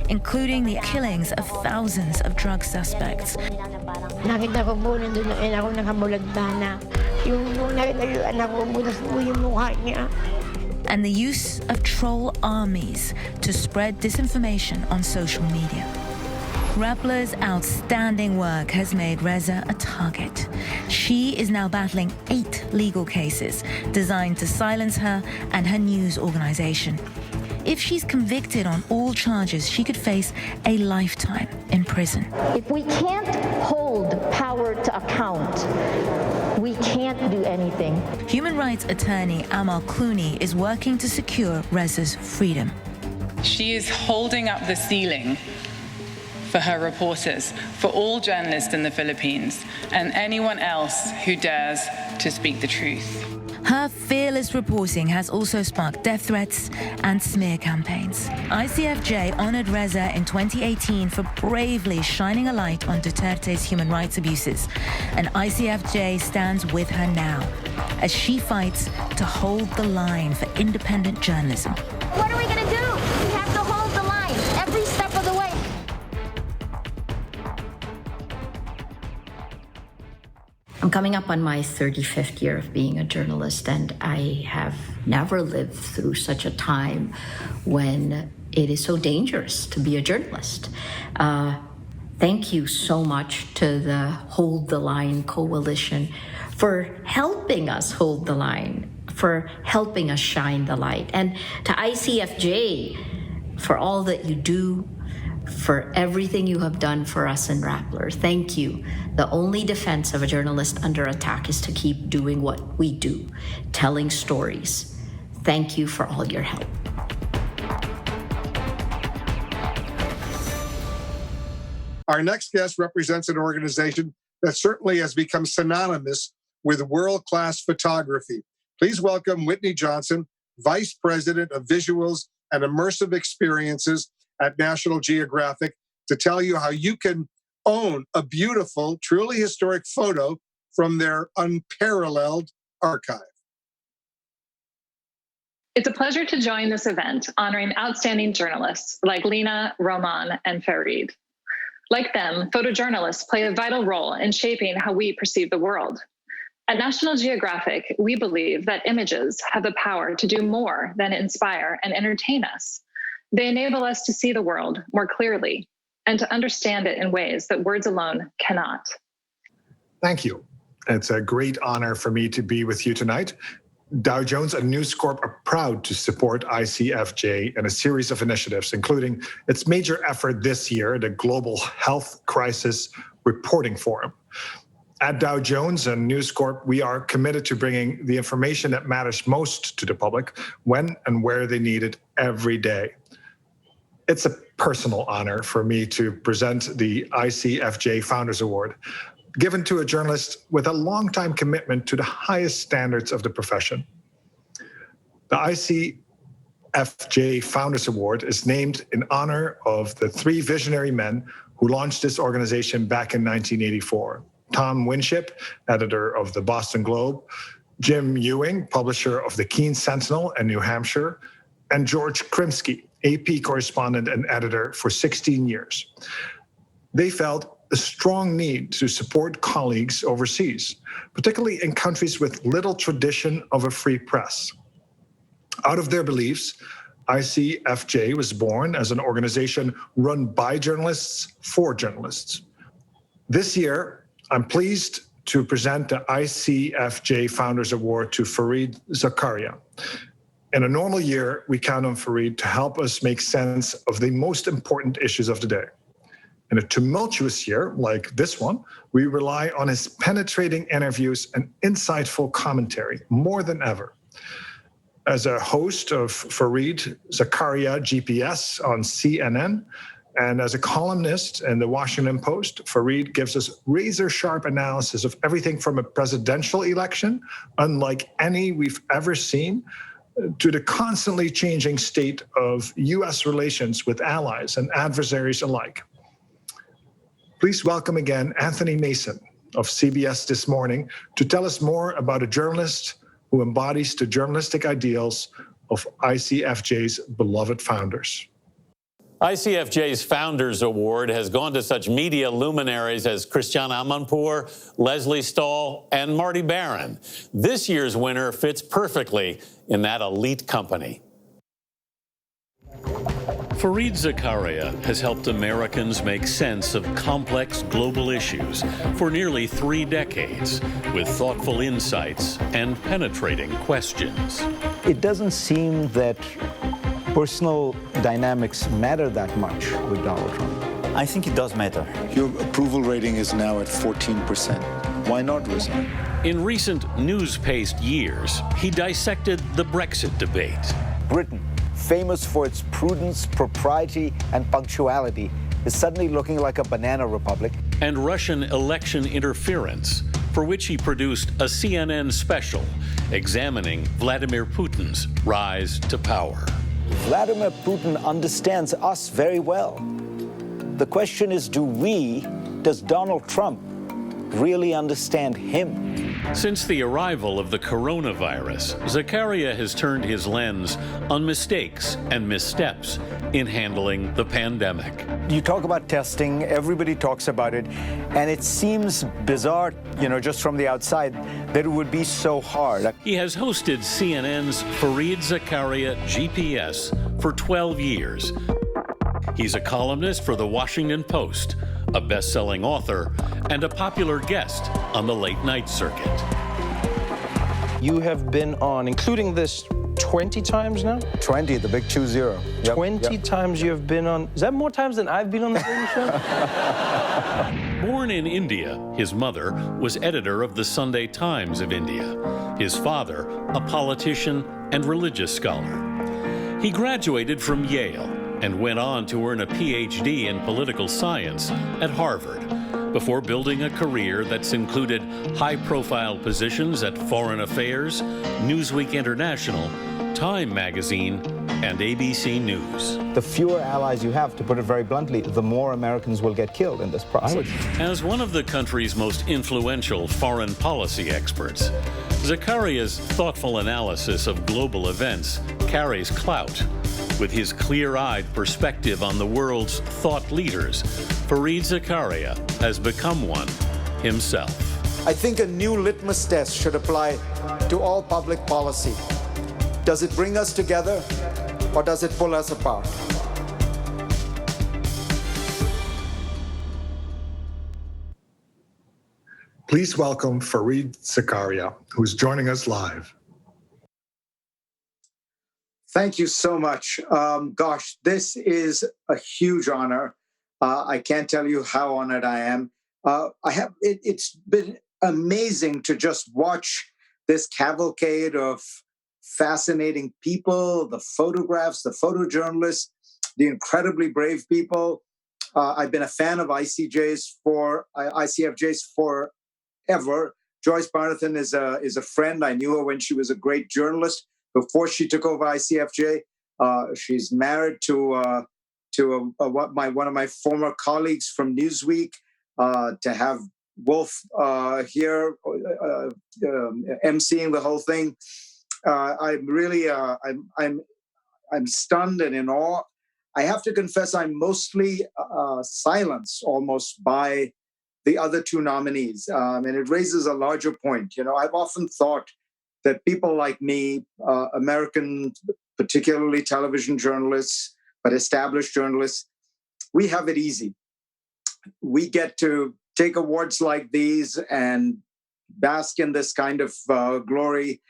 including the killings of thousands of drug suspects. Nakita ko po nandun na ako nakamulagdana. Yung nakita yung anak ko, butas po yung mukha niya. And the use of troll armies to spread disinformation on social media. Rappler's outstanding work has made Ressa a target. She is now battling 8 legal cases designed to silence her and her news organization. If she's convicted on all charges, she could face a lifetime in prison. If we can't hold power to account, we can't do anything. Human rights attorney Amal Clooney is working to secure Ressa's freedom. She is holding up the ceiling for her reporters, for all journalists in the Philippines, and anyone else who dares to speak the truth. Her fearless reporting has also sparked death threats and smear campaigns. ICFJ honored Ressa in 2018 for bravely shining a light on Duterte's human rights abuses, and ICFJ stands with her now as she fights to hold the line for independent journalism. What are we going to do? We have to hold the line every step of the way. I'm coming up on my 35th year of being a journalist, and I have never lived through such a time when it is so dangerous to be a journalist. Thank you so much to the Hold the Line Coalition for helping us hold the line, for helping us shine the light, and to ICFJ for all that you do, for everything you have done for us in Rappler. Thank you. The only defense of a journalist under attack is to keep doing what we do, telling stories. Thank you for all your help. Our next guest represents an organization that certainly has become synonymous with world-class photography. Please welcome Whitney Johnson, Vice President of Visuals and Immersive Experiences at National Geographic, to tell you how you can own a beautiful, truly historic photo from their unparalleled archive. It's a pleasure to join this event honoring outstanding journalists like Lena, Roman, and Farid. Like them, photojournalists play a vital role in shaping how we perceive the world. At National Geographic, we believe that images have the power to do more than inspire and entertain us. They enable us to see the world more clearly and to understand it in ways that words alone cannot. Thank you. It's a great honor for me to be with you tonight. Dow Jones and News Corp are proud to support ICFJ in a series of initiatives, including its major effort this year, the Global Health Crisis Reporting Forum. At Dow Jones and News Corp, we are committed to bringing the information that matters most to the public when and where they need it every day. It's a personal honor for me to present the ICFJ Founders Award, given to a journalist with a long-time commitment to the highest standards of the profession. The ICFJ Founders Award is named in honor of the 3 visionary men who launched this organization back in 1984. Tom Winship, editor of the Boston Globe, Jim Ewing, publisher of the Keene Sentinel in New Hampshire, and George Krimsky, AP correspondent and editor for 16 years. They felt a strong need to support colleagues overseas, particularly in countries with little tradition of a free press. Out of their beliefs, ICFJ was born as an organization run by journalists for journalists. This year, I'm pleased to present the ICFJ Founders Award to Fareed Zakaria. In a normal year, we count on Fareed to help us make sense of the most important issues of the day. In a tumultuous year like this one, we rely on his penetrating interviews and insightful commentary more than ever. As a host of Fareed Zakaria GPS on CNN, and as a columnist in the Washington Post, Fareed gives us razor-sharp analysis of everything from a presidential election, unlike any we've ever seen, to the constantly changing state of U.S. relations with allies and adversaries alike. Please welcome again Anthony Mason of CBS This Morning to tell us more about a journalist who embodies the journalistic ideals of ICFJ's beloved founders. ICFJ's Founders Award has gone to such media luminaries as Christiane Amanpour, Leslie Stahl, and Marty Baron. This year's winner fits perfectly in that elite company. Fareed Zakaria has helped Americans make sense of complex global issues for nearly 3 decades with thoughtful insights and penetrating questions. It doesn't seem that personal dynamics matter that much with Donald Trump. I think it does matter. Your approval rating is now at 14%. Why not resign? In recent news-paced years, he dissected the Brexit debate. Britain, famous for its prudence, propriety, and punctuality, is suddenly looking like a banana republic. And Russian election interference, for which he produced a CNN special examining Vladimir Putin's rise to power. Vladimir Putin understands us very well. The question is, does Donald Trump really understand him? Since the arrival of the coronavirus, Zakaria has turned his lens on mistakes and missteps in handling the pandemic. You talk about testing, everybody talks about it, and it seems bizarre, just from the outside, that it would be so hard. He has hosted CNN's Fareed Zakaria GPS for 12 years. He's a columnist for the Washington Post, a best-selling author, and a popular guest on the late-night circuit. You have been on, including this, 20 times now? 20, the big 20. Yep, 20 times you have been on. Is that more times than I've been on the radio show? Born in India, his mother was editor of the Sunday Times of India. His father, a politician and religious scholar. He graduated from Yale and went on to earn a PhD in political science at Harvard before building a career that's included high-profile positions at Foreign Affairs, Newsweek International, Time Magazine, and ABC News. The fewer allies you have, to put it very bluntly, the more Americans will get killed in this process. As one of the country's most influential foreign policy experts, Zakaria's thoughtful analysis of global events carries clout. With his clear-eyed perspective on the world's thought leaders, Fareed Zakaria has become one himself. I think a new litmus test should apply to all public policy. Does it bring us together, or does it pull us apart? Please welcome Fareed Zakaria, who's joining us live. Thank you so much. Gosh, this is a huge honor. I can't tell you how honored I am. It's been amazing to just watch this cavalcade of fascinating people, the photographs, the photojournalists, the incredibly brave people. I've been a fan of ICFJ's forever. Joyce Barnathan is a friend. I knew her when she was a great journalist. Before she took over ICFJ, she's married to one of my former colleagues from Newsweek. To have Wolf here emceeing the whole thing. I'm really, I'm stunned and in awe. I have to confess, I'm mostly silenced almost by the other two nominees. And it raises a larger point. You know, I've often thought that people like me, American, particularly television journalists, but established journalists, we have it easy. We get to take awards like these and bask in this kind of glory.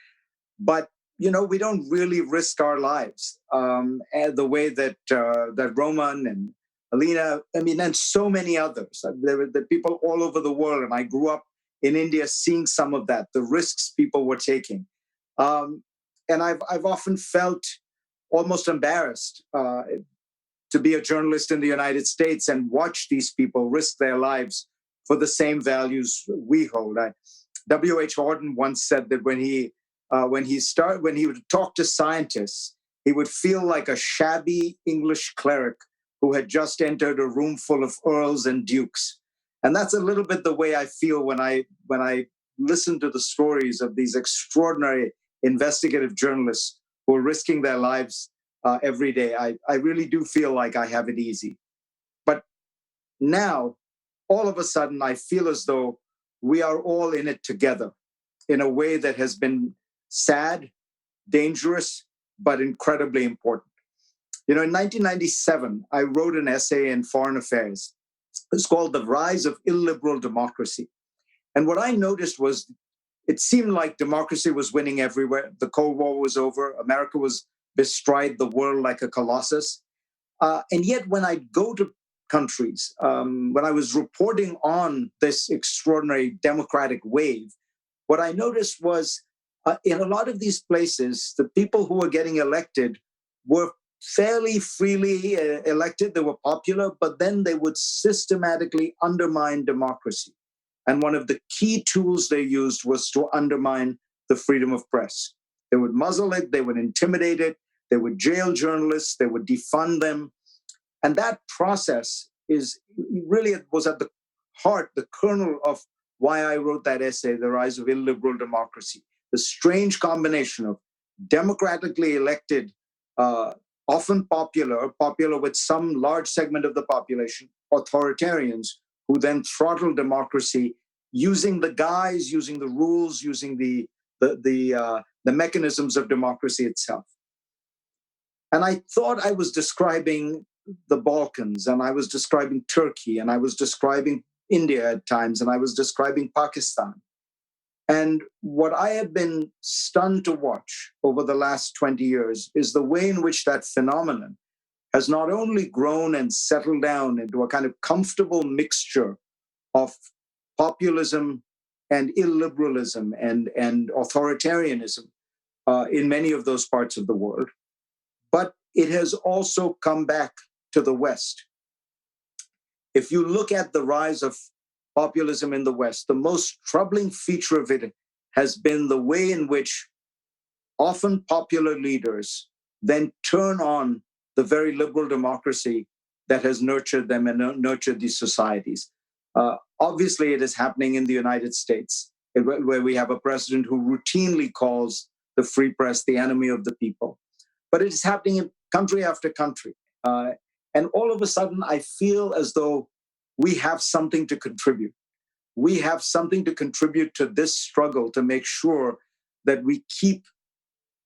But you know, we don't really risk our lives the way that that Roman and Alina, I mean, and so many others. There were the people all over the world, and I grew up in India seeing some of that, the risks people were taking. And I've often felt almost embarrassed to be a journalist in the United States and watch these people risk their lives for the same values we hold. W.H. Auden once said that when he would talk to scientists, he would feel like a shabby English cleric who had just entered a room full of earls and dukes. And that's a little bit the way I feel when I listen to the stories of these extraordinary investigative journalists who are risking their lives every day. I really do feel like I have it easy. But now, all of a sudden, I feel as though we are all in it together in a way that has been sad, dangerous, but incredibly important. You know, in 1997, I wrote an essay in Foreign Affairs. It's called The Rise of Illiberal Democracy. And what I noticed was it seemed like democracy was winning everywhere. The Cold War was over. America was bestride the world like a colossus. And yet when I go to countries, when I was reporting on this extraordinary democratic wave, what I noticed was in a lot of these places, the people who were getting elected were fairly freely elected. They were popular, but then they would systematically undermine democracy. And one of the key tools they used was to undermine the freedom of press. They would muzzle it, they would intimidate it, they would jail journalists, they would defund them. And that process was at the heart, the kernel of why I wrote that essay, The Rise of Illiberal Democracy. The strange combination of democratically elected, often popular with some large segment of the population, authoritarians who then throttle democracy using the guise, using the rules, using the mechanisms of democracy itself. And I thought I was describing the Balkans, and I was describing Turkey, and I was describing India at times, and I was describing Pakistan. And what I have been stunned to watch over the last 20 years is the way in which that phenomenon has not only grown and settled down into a kind of comfortable mixture of populism and illiberalism and authoritarianism in many of those parts of the world. But it has also come back to the West. If you look at the rise of populism in the West, the most troubling feature of it has been the way in which often popular leaders then turn on the very liberal democracy that has nurtured them and nurtured these societies. Obviously, it is happening in the United States, where we have a president who routinely calls the free press the enemy of the people. But it is happening in country after country. And all of a sudden, I feel as though we have something to contribute. We have something to contribute to this struggle to make sure that we keep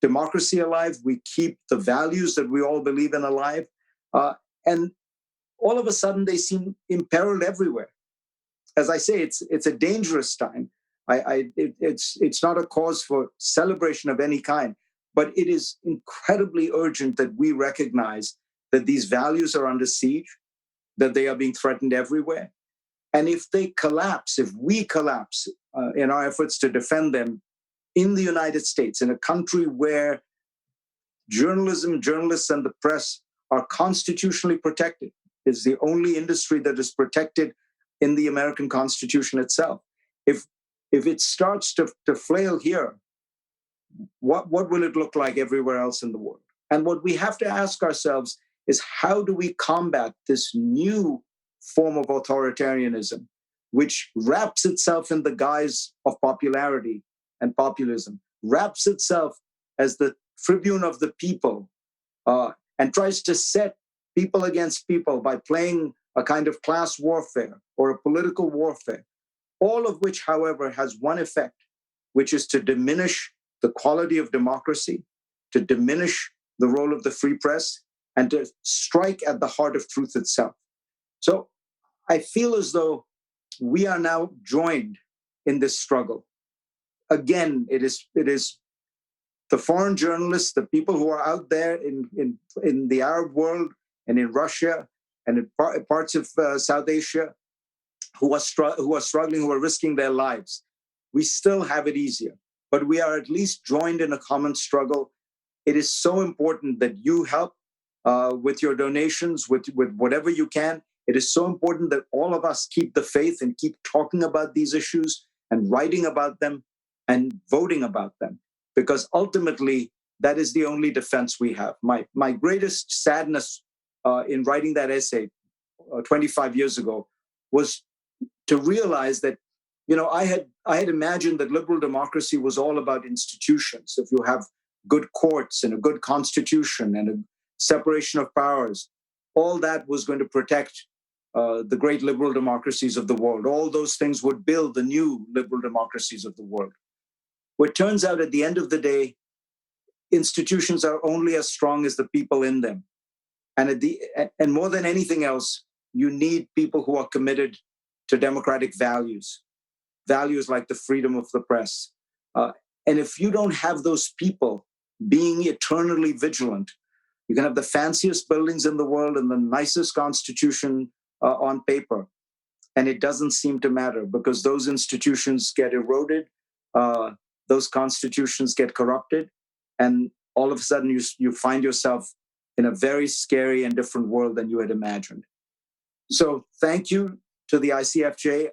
democracy alive, we keep the values that we all believe in alive. And all of a sudden, they seem imperiled everywhere. As I say, it's a dangerous time. It's not a cause for celebration of any kind, but it is incredibly urgent that we recognize that these values are under siege, that they are being threatened everywhere. And if they collapse, if we collapse in our efforts to defend them in the United States, in a country where journalism, journalists, and the press are constitutionally protected, it's the only industry that is protected in the American Constitution itself. If it starts to flail here, what will it look like everywhere else in the world? And what we have to ask ourselves is, how do we combat this new form of authoritarianism which wraps itself in the guise of popularity and populism, wraps itself as the tribune of the people, and tries to set people against people by playing a kind of class warfare or a political warfare, all of which, however, has one effect, which is to diminish the quality of democracy, to diminish the role of the free press, and to strike at the heart of truth itself. So I feel as though we are now joined in this struggle. Again, it is the foreign journalists, the people who are out there in the Arab world and in Russia and in parts of South Asia who are struggling, who are risking their lives. We still have it easier, but we are at least joined in a common struggle. It is so important that you help with your donations, with whatever you can. It is so important that all of us keep the faith and keep talking about these issues and writing about them and voting about them, because ultimately that is the only defense we have. My greatest sadness in writing that essay 25 years ago was to realize that, I had imagined that liberal democracy was all about institutions. If you have good courts and a good constitution and a separation of powers, all that was going to protect the great liberal democracies of the world. All those things would build the new liberal democracies of the world. Well, it turns out at the end of the day, institutions are only as strong as the people in them. And more than anything else, you need people who are committed to democratic values like the freedom of the press. And if you don't have those people being eternally vigilant, you can have the fanciest buildings in the world and the nicest constitution on paper, and it doesn't seem to matter because those institutions get eroded, those constitutions get corrupted, and all of a sudden you find yourself in a very scary and different world than you had imagined. So thank you to the ICFJ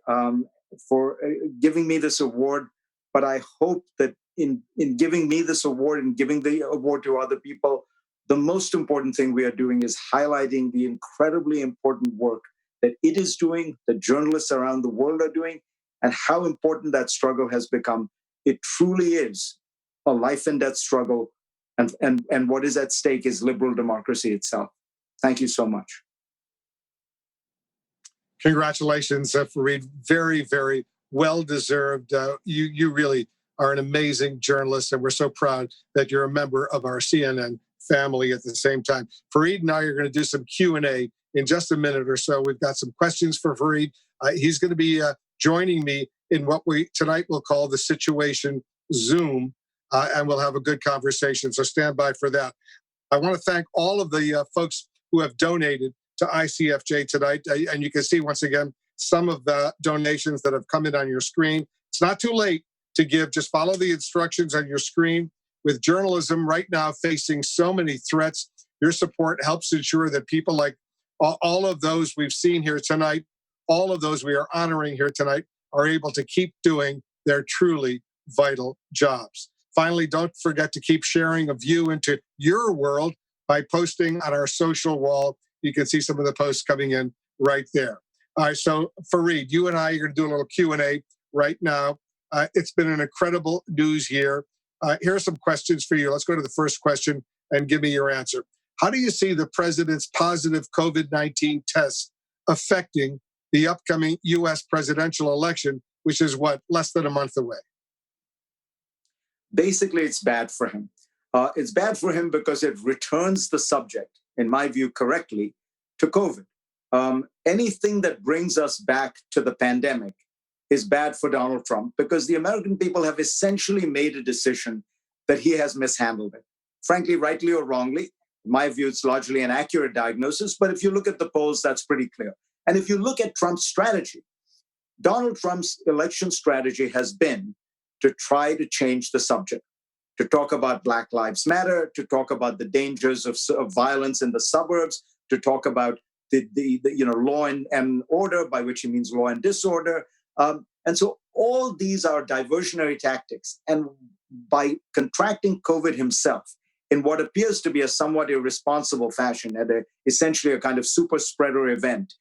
for giving me this award. But I hope that in giving me this award and giving the award to other people, the most important thing we are doing is highlighting the incredibly important work that it is doing, that journalists around the world are doing, and how important that struggle has become. It truly is a life and death struggle. And what is at stake is liberal democracy itself. Thank you so much. Congratulations, Fareed. Very, very well-deserved. You really are an amazing journalist, and we're so proud that you're a member of our CNN family at the same time. Fareed and I are going to do some Q&A in just a minute or so. We've got some questions for Fareed. He's going to be joining me in what we tonight will call the Situation Zoom, and we'll have a good conversation. So stand by for that. I want to thank all of the folks who have donated to ICFJ tonight. And you can see, once again, some of the donations that have come in on your screen. It's not too late to give. Just follow the instructions on your screen. With journalism right now facing so many threats, your support helps ensure that people like all of those we've seen here tonight, all of those we are honoring here tonight, are able to keep doing their truly vital jobs. Finally, don't forget to keep sharing a view into your world by posting on our social wall. You can see some of the posts coming in right there. All right, so Fareed, you and I are going to do a little Q&A right now. It's been an incredible news year. Here are some questions for you. Let's go to the first question and give me your answer. How do you see the president's positive COVID-19 tests affecting the upcoming U.S. presidential election, which is less than a month away? Basically, it's bad for him. It's bad for him because it returns the subject, in my view, correctly, to COVID. Anything that brings us back to the pandemic is bad for Donald Trump because the American people have essentially made a decision that he has mishandled it. Frankly, rightly or wrongly, in my view, it's largely an accurate diagnosis. But if you look at the polls, that's pretty clear. And if you look at Trump's strategy, Donald Trump's election strategy has been to try to change the subject, to talk about Black Lives Matter, to talk about the dangers of violence in the suburbs, to talk about the law and order, by which he means law and disorder. And so all these are diversionary tactics. And by contracting COVID himself in what appears to be a somewhat irresponsible fashion at essentially a kind of super spreader event,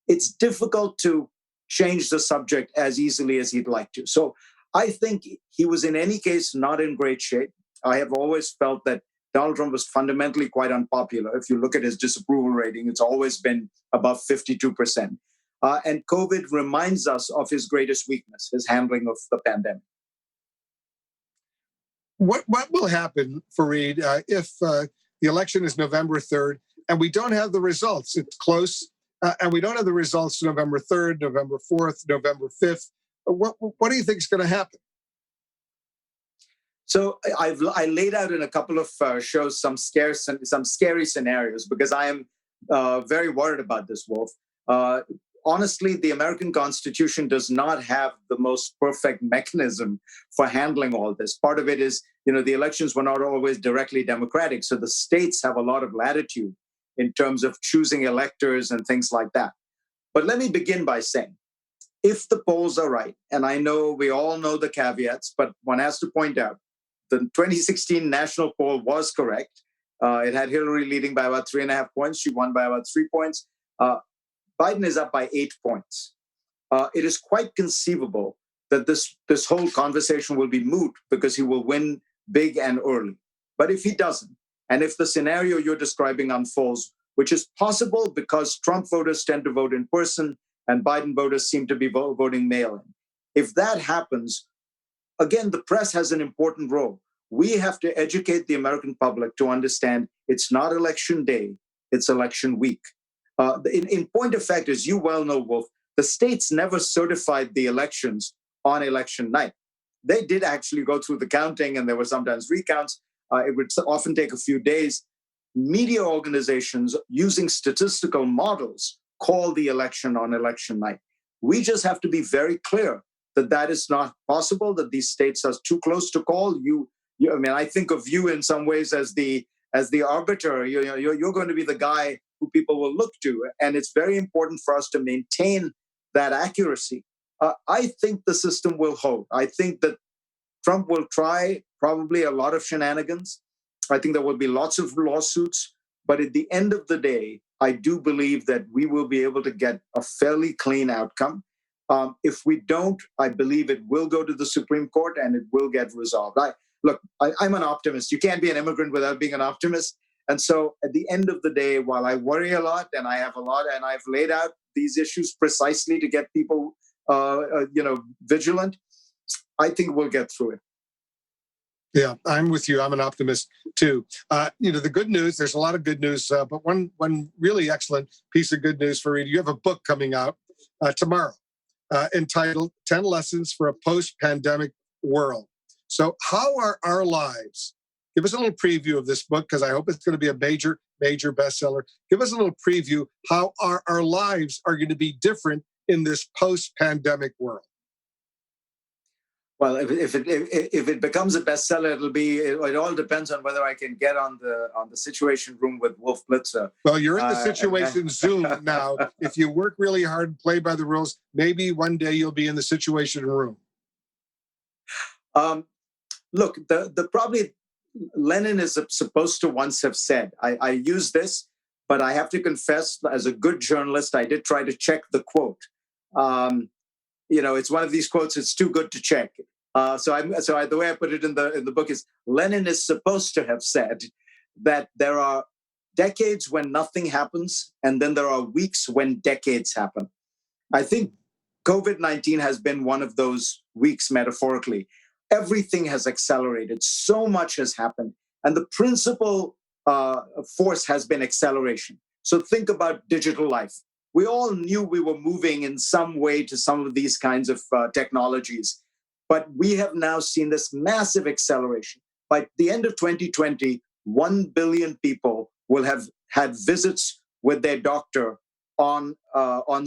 it's difficult to change the subject as easily as he'd like to. So I think he was in any case not in great shape. I have always felt that Donald Trump was fundamentally quite unpopular. If you look at his disapproval rating, it's always been above 52%. And COVID reminds us of his greatest weakness, his handling of the pandemic. What will happen, Fareed, if the election is November 3rd and we don't have the results? It's close, and we don't have the results November 3rd, November 4th, November 5th. What do you think is going to happen? So I laid out in a couple of shows some scary scenarios because I am very worried about this, Wolf. Honestly, the American Constitution does not have the most perfect mechanism for handling all this. Part of it is, the elections were not always directly democratic, so the states have a lot of latitude in terms of choosing electors and things like that. But let me begin by saying, if the polls are right, and I know we all know the caveats, but one has to point out, the 2016 national poll was correct. It had Hillary leading by about 3.5 points. She won by about 3 points. Biden is up by 8 points. It is quite conceivable that this whole conversation will be moot because he will win big and early. But if he doesn't, and if the scenario you're describing unfolds, which is possible because Trump voters tend to vote in person and Biden voters seem to be voting mail-in, if that happens, again, the press has an important role. We have to educate the American public to understand it's not election day, it's election week. In point of fact, as you well know, Wolf, the states never certified the elections on election night. They did actually go through the counting, and there were sometimes recounts. It would often take a few days. Media organizations using statistical models call the election on election night. We just have to be very clear that that is not possible, that these states are too close to call. I think of you in some ways as the arbiter. You're going to be the guy who people will look to. And it's very important for us to maintain that accuracy. I think the system will hold. I think that Trump will try probably a lot of shenanigans. I think there will be lots of lawsuits. But at the end of the day, I do believe that we will be able to get a fairly clean outcome. If we don't, I believe it will go to the Supreme Court and it will get resolved. I'm an optimist. You can't be an immigrant without being an optimist. And so at the end of the day, while I worry a lot and I have a lot, and I've laid out these issues precisely to get people, vigilant, I think we'll get through it. Yeah, I'm with you. I'm an optimist too. The good news, there's a lot of good news, but one really excellent piece of good news for you. You have a book coming out tomorrow entitled 10 Lessons for a Post-Pandemic World. So how are our lives? Give us a little preview of this book, because I hope it's going to be a major, major bestseller. Give us a little preview how our lives are going to be different in this post-pandemic world. Well, if it becomes a bestseller, it all depends on whether I can get on the Situation Room with Wolf Blitzer. Well, you're in the Situation Zoom now. If you work really hard and play by the rules, maybe one day you'll be in the Situation Room. Look, the probably Lenin is supposed to once have said, I use this, but I have to confess, as a good journalist, I did try to check the quote. It's one of these quotes, it's too good to check. The way I put it in the book is, Lenin is supposed to have said that there are decades when nothing happens, and then there are weeks when decades happen. I think COVID-19 has been one of those weeks, metaphorically. Everything has accelerated. So much has happened. And the principal force has been acceleration. So think about digital life. We all knew we were moving in some way to some of these kinds of technologies. But we have now seen this massive acceleration. By the end of 2020, 1 billion people will have had visits with their doctor on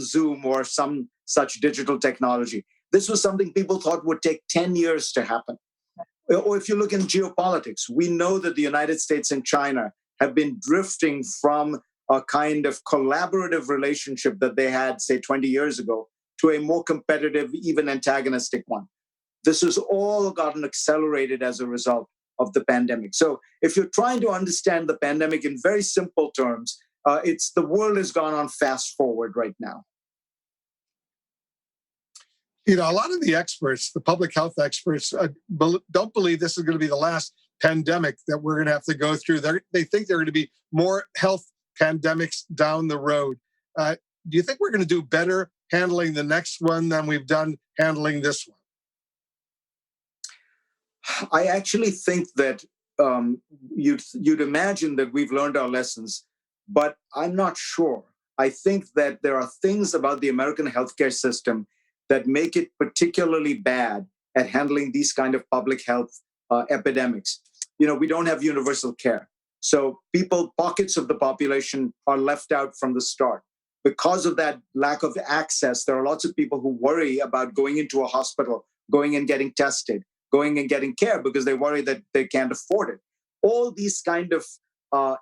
Zoom or some such digital technology. This was something people thought would take 10 years to happen. Or if you look in geopolitics, we know that the United States and China have been drifting from a kind of collaborative relationship that they had, say, 20 years ago, to a more competitive, even antagonistic one. This has all gotten accelerated as a result of the pandemic. So if you're trying to understand the pandemic in very simple terms, it's the world has gone on fast forward right now. You know, a lot of the experts, the public health experts, don't believe this is going to be the last pandemic that we're going to have to go through. They think there are going to be more health pandemics down the road. Do you think we're going to do better handling the next one than we've done handling this one? I actually think that you'd imagine that we've learned our lessons, but I'm not sure. I think that there are things about the American healthcare system that make it particularly bad at handling these kind of public health epidemics. You know, we don't have universal care. So pockets of the population are left out from the start. Because of that lack of access, there are lots of people who worry about going into a hospital, going and getting tested, going and getting care because they worry that they can't afford it. All these kind of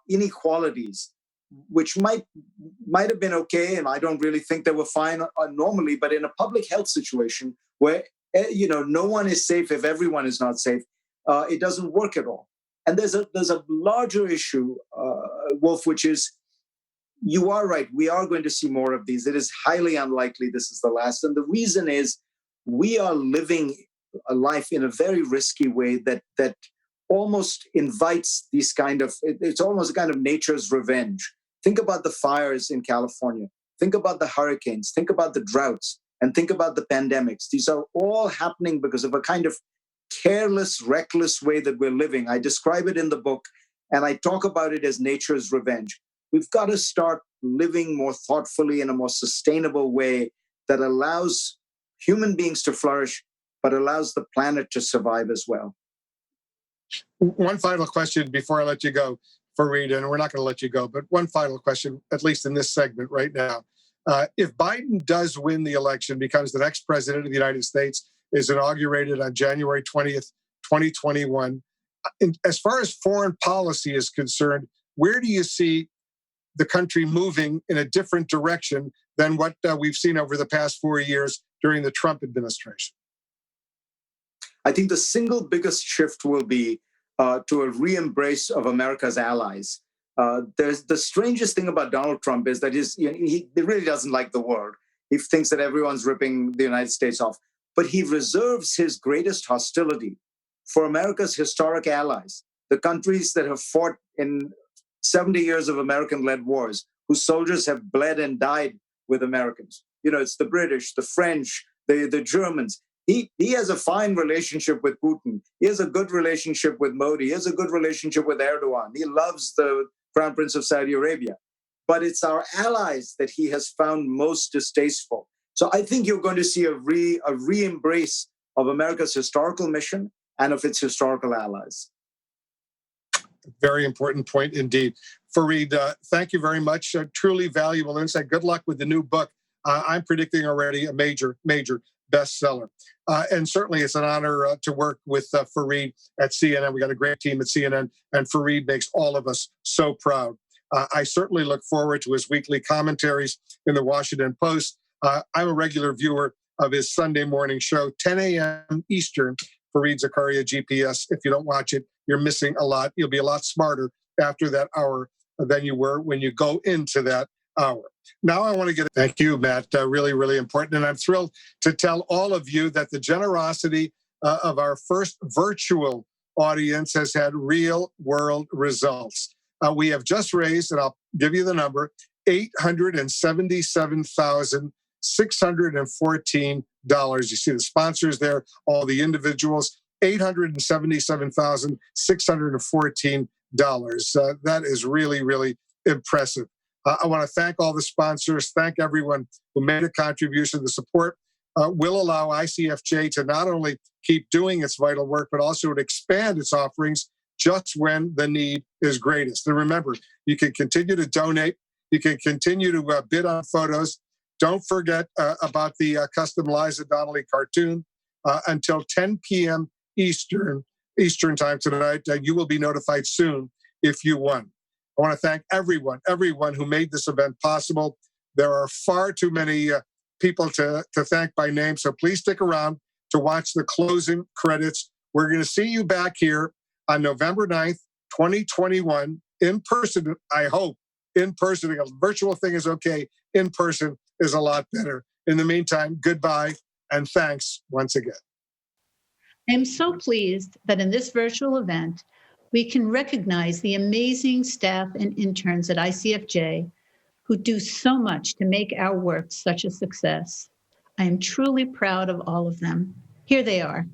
inequalities, which might have been okay, and I don't really think they were fine normally, but in a public health situation where no one is safe if everyone is not safe, it doesn't work at all. And there's a larger issue, Wolf, which is, you are right, we are going to see more of these. It is highly unlikely this is the last. And the reason is we are living a life in a very risky way that almost invites these it's almost a kind of nature's revenge. Think about the fires in California. Think about the hurricanes. Think about the droughts. And think about the pandemics. These are all happening because of a kind of careless, reckless way that we're living. I describe it in the book, and I talk about it as nature's revenge. We've got to start living more thoughtfully in a more sustainable way that allows human beings to flourish, but allows the planet to survive as well. One final question before I let you go, Fareed, and we're not going to let you go, but one final question, at least in this segment right now. If Biden does win the election, becomes the next president of the United States, is inaugurated on January 20th, 2021, as far as foreign policy is concerned, where do you see the country moving in a different direction than what we've seen over the past 4 years during the Trump administration? I think the single biggest shift will be to a re-embrace of America's allies. There's the strangest thing about Donald Trump is that he really doesn't like the world. He thinks that everyone's ripping the United States off, but he reserves his greatest hostility for America's historic allies, the countries that have fought in 70 years of American-led wars, whose soldiers have bled and died with Americans. You know, it's the British, the French, the Germans. He has a fine relationship with Putin. He has a good relationship with Modi. He has a good relationship with Erdogan. He loves the Crown Prince of Saudi Arabia. But it's our allies that he has found most distasteful. So I think you're going to see a re-embrace of America's historical mission and of its historical allies. Very important point indeed. Fareed, thank you very much. Truly valuable insight. Good luck with the new book. I'm predicting already a major bestseller. And certainly it's an honor to work with Fareed at CNN. We got a great team at CNN, and Fareed makes all of us so proud. I certainly look forward to his weekly commentaries in the Washington Post. I'm a regular viewer of his Sunday morning show, 10 a.m. Eastern, Fareed Zakaria GPS. If you don't watch it, you're missing a lot. You'll be a lot smarter after that hour than you were when you go into that hour. Now I want to thank you, Matt. Really, really important. And I'm thrilled to tell all of you that the generosity of our first virtual audience has had real world results. We have just raised, and I'll give you the number, $877,614. You see the sponsors there, all the individuals, $877,614. That is really, really impressive. I want to thank all the sponsors, thank everyone who made a contribution. The support will allow ICFJ to not only keep doing its vital work, but also to expand its offerings just when the need is greatest. And remember, you can continue to donate. You can continue to bid on photos. Don't forget about the custom Liza Donnelly cartoon. Until 10 p.m. Eastern time tonight, you will be notified soon if you won. I want to thank everyone who made this event possible. There are far too many people to thank by name, so please stick around to watch the closing credits. We're going to see you back here on November 9th, 2021, in person, I hope. In person. A virtual thing is okay. In person is a lot better. In the meantime, goodbye and thanks once again. I am so pleased that in this virtual event, we can recognize the amazing staff and interns at ICFJ who do so much to make our work such a success. I am truly proud of all of them. Here they are.